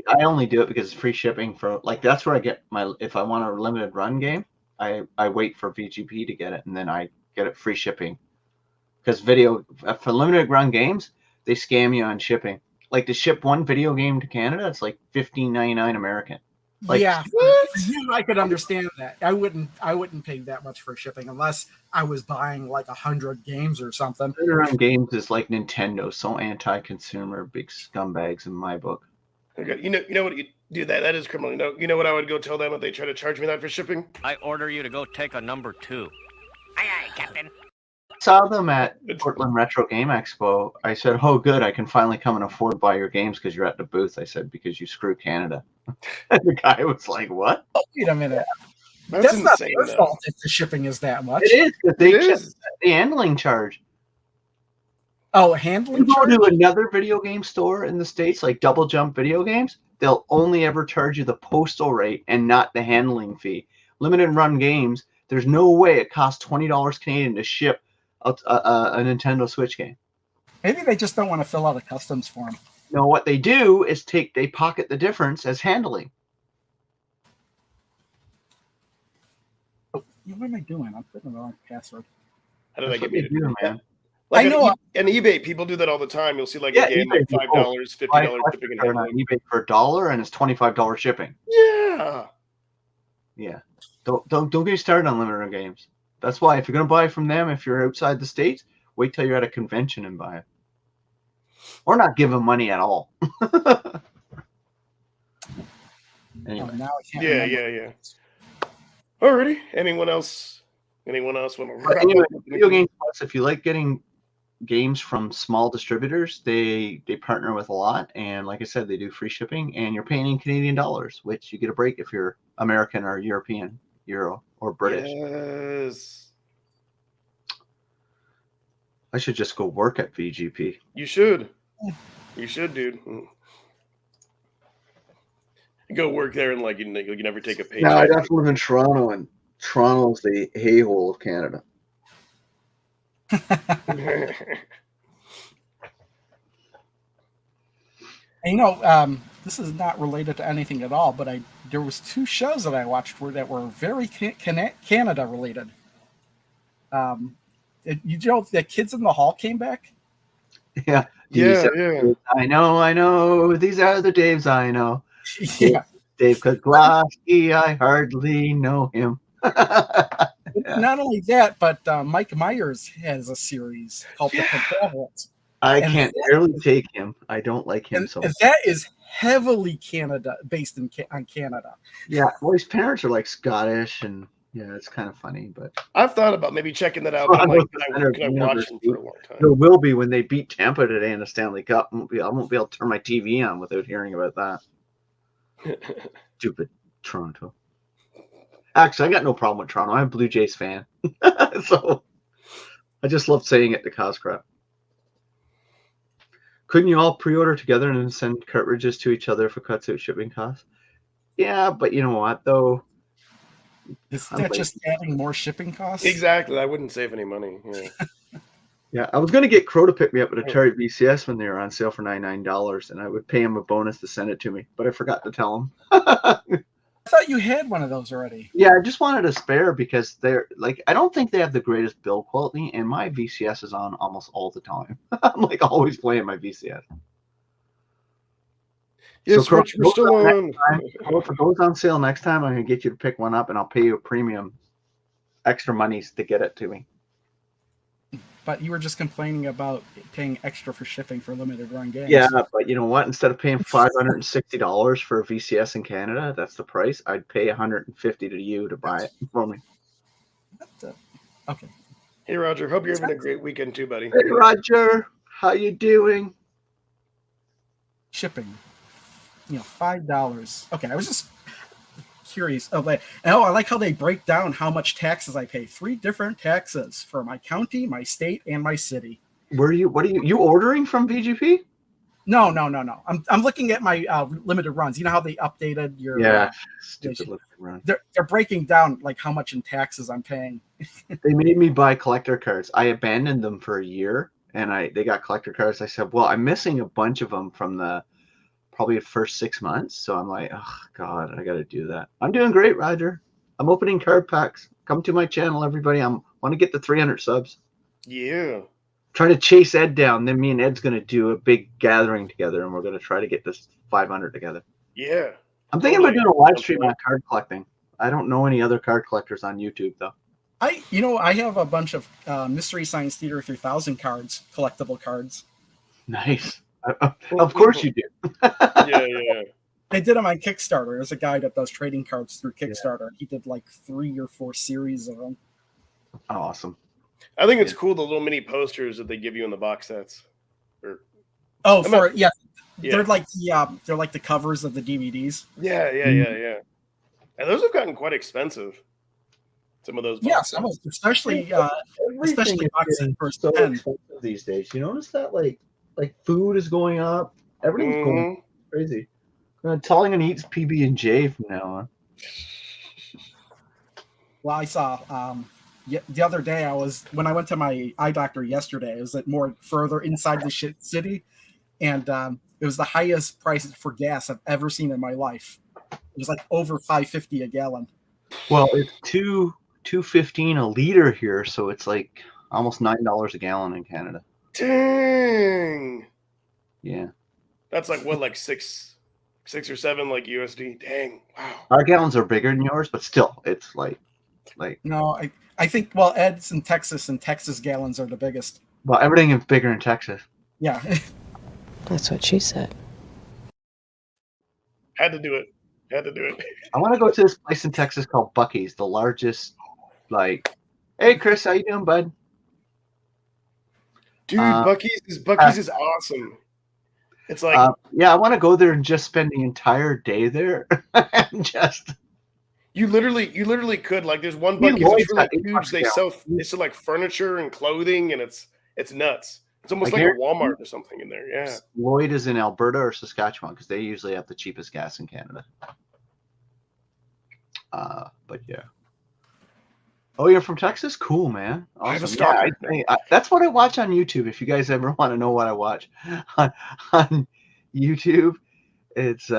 I only do it because it's free shipping for, like, that's where I get my, if I want a limited run game, I wait for VGP to get it, and then I get it free shipping. Because for limited run games, they scam you on shipping. Like, to ship 1 video game to Canada, it's like $15.99 American. Like, yeah, I could understand that. I wouldn't pay that much for shipping unless I was buying like 100 games or something. limited run games is like Nintendo, so anti-consumer, big scumbags in my book. okay. You know what? You do that is criminal. You know what I would go tell them if they try to charge me that for shipping? I order you to go take a number 2. Aye, aye, Captain. Saw them at Portland Retro Game Expo. I said, "Oh, good! I can finally come and afford to buy your games because you're at the booth." I said, "Because you screw Canada." And the guy was like, "What?" Oh, wait a minute. That's That's not insane, their though. fault if the shipping is that much. It is because they It check is. the handling charge. Oh, handling You go charge? to another video game store in the States, like Double Jump Video Games, they'll only ever charge you the postal rate and not the handling fee. Limited run games, there's no way it costs $20 Canadian to ship a Nintendo Switch game. Maybe they just don't want to fill out a customs form. No, what they do is they pocket the difference as handling. Oh, what am I doing? I'm putting the wrong password. How did I That's get what they me to do, do man. that? Like I know. on eBay, people do that all the time. You'll see like Yeah, a game eBay, like $5, $50 shipping and on handling. eBay for $1 and it's $25 shipping. Yeah. Yeah. Don't get me started on limited run games. That's why if you're gonna buy from them, if you're outside the States, wait till you're at a convention and buy it. Or not give them money at all. Anyway. Oh, now I can't Yeah, remember. yeah. Alrighty. Anyone else want to wrap Anyway, up? Video Game Plus, if you like getting games from small distributors, they partner with a lot, and like I said, they do free shipping, and you're paying in Canadian dollars, which you get a break if you're American or European, Euro or British. Yes. I should just go work at VGP. You should. You should, dude. Go work there and you never take a paycheck. No, I definitely live in Toronto, and Toronto's the hay-hole of Canada. And, you know, this is not related to anything at all, but there was 2 shows that I watched that were very Canada related. You know, the Kids in the Hall came back. Yeah. Yeah. I know. These are the Daves I know. Yeah. Dave Kozlowski, I hardly know him. Not only that, but Mike Myers has a series called The Confederates. I And can't barely take him. I don't like him so and much. that is heavily based on Canada. Yeah, well, his parents are like Scottish, and yeah, it's kind of funny. But I've thought about maybe checking that out. But I'm like, can I watch them for a long time? There will be when they beat Tampa today in the Stanley Cup. I won't be able to turn my TV on without hearing about that. Stupid Toronto. Actually, I got no problem with Toronto. I'm a Blue Jays fan, so I just love saying it to cause crap. Couldn't you all pre-order together and then send cartridges to each other for cuts out shipping costs? Yeah, but you know what though? Is that just adding more shipping costs? Exactly. I wouldn't save any money. Yeah. Yeah, I was going to get Crow to pick me up at Atari VCS when they were on sale for $99, and I would pay him a bonus to send it to me, but I forgot to tell him. I thought you had one of those already. Yeah, I just wanted a spare because they're like, I don't think they have the greatest build quality, and my VCS is on almost all the time. I'm like always playing my VCS. Yes, so Rich, we're still on. If it goes on sale next time, I'm going to get you to pick one up, and I'll pay you a premium extra monies to get it to me. But you were just complaining about paying extra for shipping for limited run games. Yeah, but you know what? Instead of paying $560 for a VCS in Canada, that's the price. I'd pay $150 to you to buy it for me. Okay. Hey, Roger. Hope you're having a great weekend too, buddy. Hey, Roger. How you doing? Shipping. $5. Okay, I was just curious. I like how they break down how much taxes I pay. 3 different taxes for my county, my state, and my city. What are you ordering from VGP? No. I'm looking at my limited runs. You know how they updated your stupid limited run. They're breaking down like how much in taxes I'm paying. They made me buy collector cards. I abandoned them for a year, and they got collector cards. I said, well, I'm missing a bunch of them from probably the first 6 months. So I'm like, oh God, I got to do that. I'm doing great, Roger. I'm opening card packs. Come to my channel, everybody. I want to get to 300 subs. Yeah. Trying to chase Ed down. Then me and Ed's going to do a big gathering together, and we're going to try to get this 500 together. Yeah. I'm thinking about doing a live stream on card collecting. I don't know any other card collectors on YouTube, though. I have a bunch of Mystery Science Theater 3000 cards, collectible cards. Nice. Of course you do. Yeah. They did them on Kickstarter. There's a guy that does trading cards through Kickstarter. He did like 3 or 4 series of them. Awesome. I think it's cool, the little mini posters that they give you in the box sets. They're like the covers of the DVDs. Yeah. And those have gotten quite expensive. Some of those box sets. especially box set for so expensive these days. You notice that like food is going up. Everything's going crazy. I'm telling him he eats PB&J from now on. Well, I saw the other day when I went to my eye doctor yesterday. It was more further inside the city, and it was the highest price for gas I've ever seen in my life. It was like over $5.50 a gallon. Well, it's $2.15 a liter here, so it's like almost $9 a gallon in Canada. Dang. Yeah. That's like what, like six or 7 like USD. Dang. Wow. Our gallons are bigger than yours, but still, it's like. No, I think Ed's in Texas, and Texas gallons are the biggest. Well, everything is bigger in Texas. Yeah. That's what she said. Had to do it. I want to go to this place in Texas called Buc-ee's, the largest. Hey Chris, how you doing, bud? Dude, Buc-ee's is awesome. It's like I want to go there and just spend the entire day there and just. You literally could, like, there's one Buc-ee's that's really huge. They sell like furniture and clothing, and it's nuts. It's almost like a Walmart or something in there. Yeah. Lloyd is in Alberta or Saskatchewan because they usually have the cheapest gas in Canada. But yeah. Oh, you're from Texas? Cool, man. Awesome. I have a stalker. That's what I watch on YouTube. If you guys ever want to know what I watch on YouTube, it's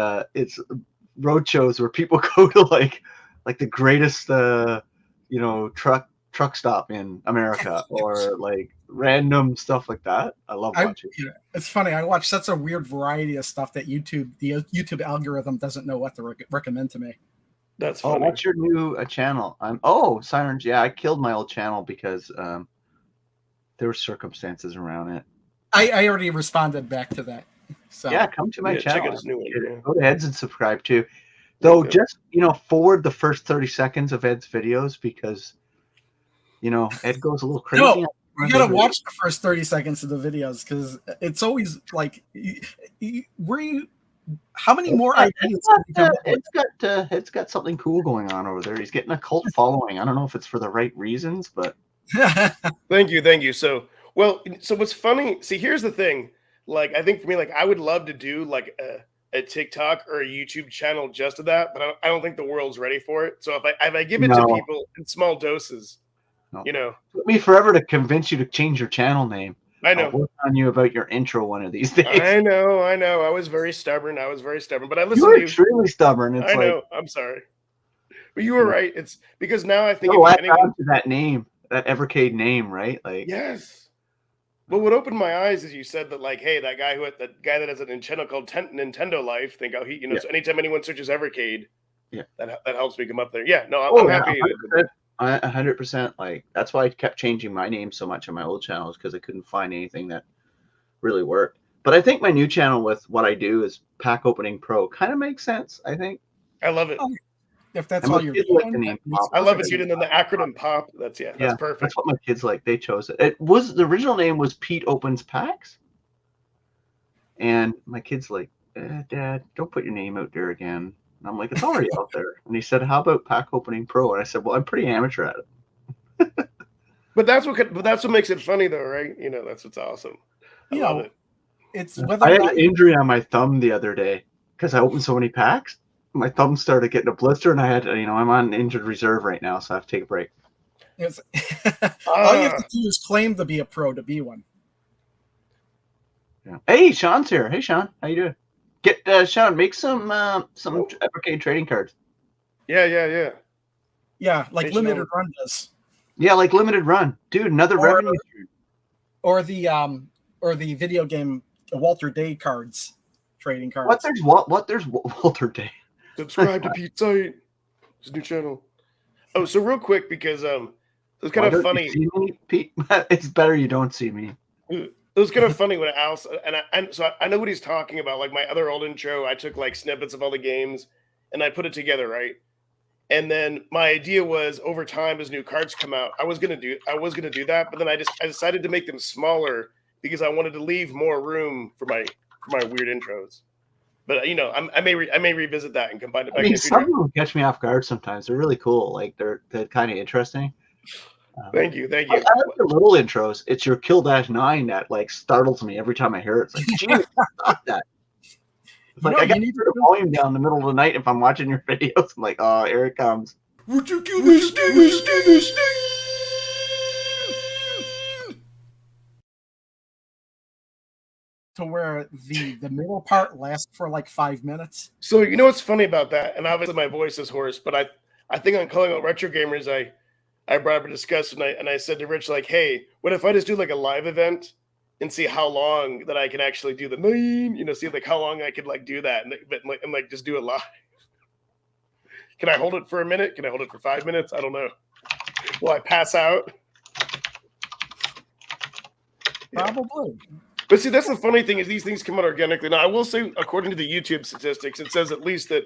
road shows where people go to like the greatest truck stop in America or like random stuff like that. I love watching. It's funny. I watch such a weird variety of stuff that the YouTube algorithm doesn't know what to recommend to me. That's funny. Oh, what's your new channel? Sirens. Yeah, I killed my old channel because there were circumstances around it. I already responded back to that. So Yeah, come to my check channel. out his new one. Yeah. Go to Ed's and subscribe too. Though, just forward the first 30 seconds of Ed's videos because Ed goes a little crazy. No, you gotta watch the first 30 seconds of the videos because it's always like, how many more ideas? It's got something cool going on over there. He's getting a cult following. I don't know if it's for the right reasons, but Thank you. So what's funny? See, here's the thing. Like, I think for me, like, I would love to do like a TikTok or a YouTube channel just to that, but I don't think the world's ready for it. So if I give it to people in small doses, it took me forever to convince you to change your channel name. I know. I'll work on you about your intro one of these days. I know. I was very stubborn. But I listened You were to you. extremely stubborn. It's I know. I'm sorry, but you were right. It's because now I think to that name, that Evercade name, right? Like, yes. Well, what opened my eyes is you said that, like, hey, that guy that has a channel called Nintendo Life. Think how he, so anytime anyone searches Evercade, that helps me come up there. Yeah, no, I'm happy. 100%. Like, that's why I kept changing my name so much on my old channels because I couldn't find anything that really worked. But I think my new channel with what I do is Pack Opening Pro kind of makes sense. I think I love it. If that's all you're doing, I love it, dude. And then the acronym POP. That's perfect. That's what my kids like. They chose it. It was the original name was Pete Opens Packs, and my kids like, Dad, don't put your name out there again. And I'm like, it's already out there. And he said, how about Pack Opening Pro? And I said, well, I'm pretty amateur at it. But that's what makes it funny, though, right? That's what's awesome. I love it. It's I had an injury on my thumb the other day because I opened so many packs. My thumb started getting a blister, and I had, I'm on injured reserve right now, so I have to take a break. All you have to do is claim to be a pro to be one. Yeah. Hey, Sean's here. Hey, Sean, how you doing? Get Sean, make some Evercade trading cards. Yeah. Yeah, like Limited Run does. Yeah, like Limited Run, dude. Another revenue stream. Or the video game Walter Day cards, trading cards. There's Walter Day. Subscribe to Pete's site. His new channel. Oh, so real quick, because it was kind of funny. You see me, Pete? It's better you don't see me. It was kind of funny when Al, and so I know what he's talking about. Like my other old intro, I took like snippets of all the games and I put it together, right? And then my idea was over time as new cards come out, I was gonna do that, but then I decided to make them smaller because I wanted to leave more room for my weird intros. But I may revisit that and combine it back. Some of them catch me off guard sometimes. They're really cool. Like they're kind of interesting. Thank you. I like the little intros. It's your KillDashNine that like startles me every time I hear it. It's like, geez, stop that. It's like I got to turn the volume down in the middle of the night if I'm watching your videos. I'm like, oh, here it comes. Would you kill this thing? To where the middle part lasts for like 5 minutes. So what's funny about that, and obviously my voice is hoarse, but I think on calling out retro gamers, I brought up a discussion and I said to Rich, like, hey, what if I just do like a live event and see how long that I can actually do the name, see like how long I could like do that and like just do it live. Can I hold it for a minute? Can I hold it for 5 minutes? I don't know. Will I pass out? Probably. But see, that's the funny thing is these things come out organically. Now, I will say, according to the YouTube statistics, it says at least that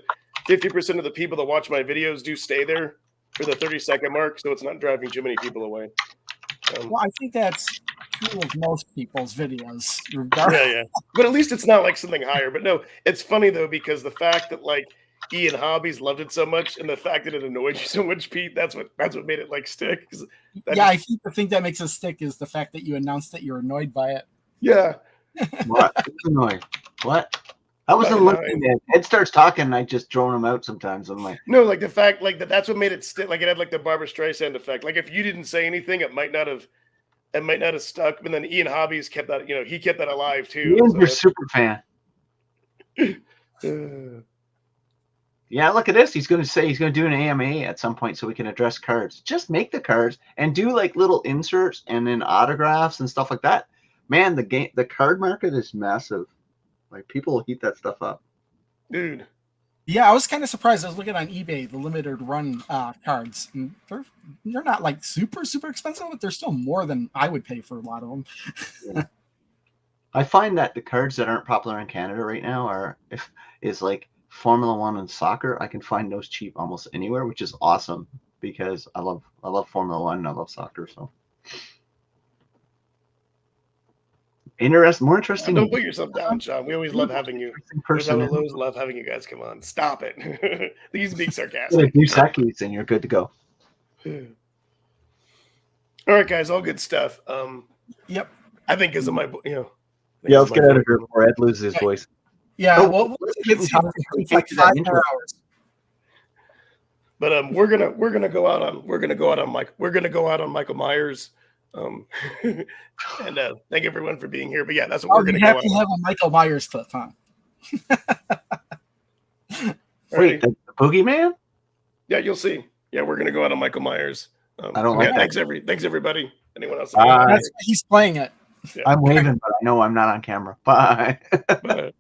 50% of the people that watch my videos do stay there for the 30-second mark, so it's not driving too many people away. Well, I think that's true of most people's videos. Yeah. But at least it's not like something higher. But no, it's funny, though, because the fact that, like, Ian Hobbies loved it so much and the fact that it annoyed you so much, Pete, that's what made it, like, stick. I think the thing that makes it stick is the fact that you announced that you're annoyed by it. Yeah. What? Annoying. What? I wasn't looking at Ed starts talking and I just drone him out sometimes. I'm like, no, like the fact like that's what made it stick. Like it had like the Barbara Streisand effect. Like if you didn't say anything, it might not have stuck. But then Ian Hobbies kept that, he kept that alive too. Ian's your super fan. Yeah, look at this. He's going to do an AMA at some point so we can address cards. Just make the cards and do like little inserts and then autographs and stuff like that. Man, the card market is massive. Like people will heat that stuff up, dude. Yeah, I was kind of surprised. I was looking on eBay, the limited run cards. And they're not like super expensive, but they're still more than I would pay for a lot of them. I find that the cards that aren't popular in Canada right now is like Formula One and soccer. I can find those cheap almost anywhere, which is awesome because I love Formula One and I love soccer. So more interesting. Don't put yourself down, Sean. We always love having you. Always love having you guys come on. Stop it. These being sarcastic. Do Sakis and you're good to go. All right, guys, all good stuff. Yep. I think as of my, Yeah, let's get out of here before Ed loses his voice. Yeah, well, it's like 5 more hours. But we're gonna go out on Michael Myers. And thank everyone for being here. But yeah, that's what we're gonna go have to have a Michael Myers clip, huh? Wait, the boogeyman? Yeah, you'll see. Yeah, we're gonna go out on Michael Myers. I don't like that. Thanks everybody. Anyone else? He's playing it. Yeah. I'm waving, but I know I'm not on camera. Bye. Bye.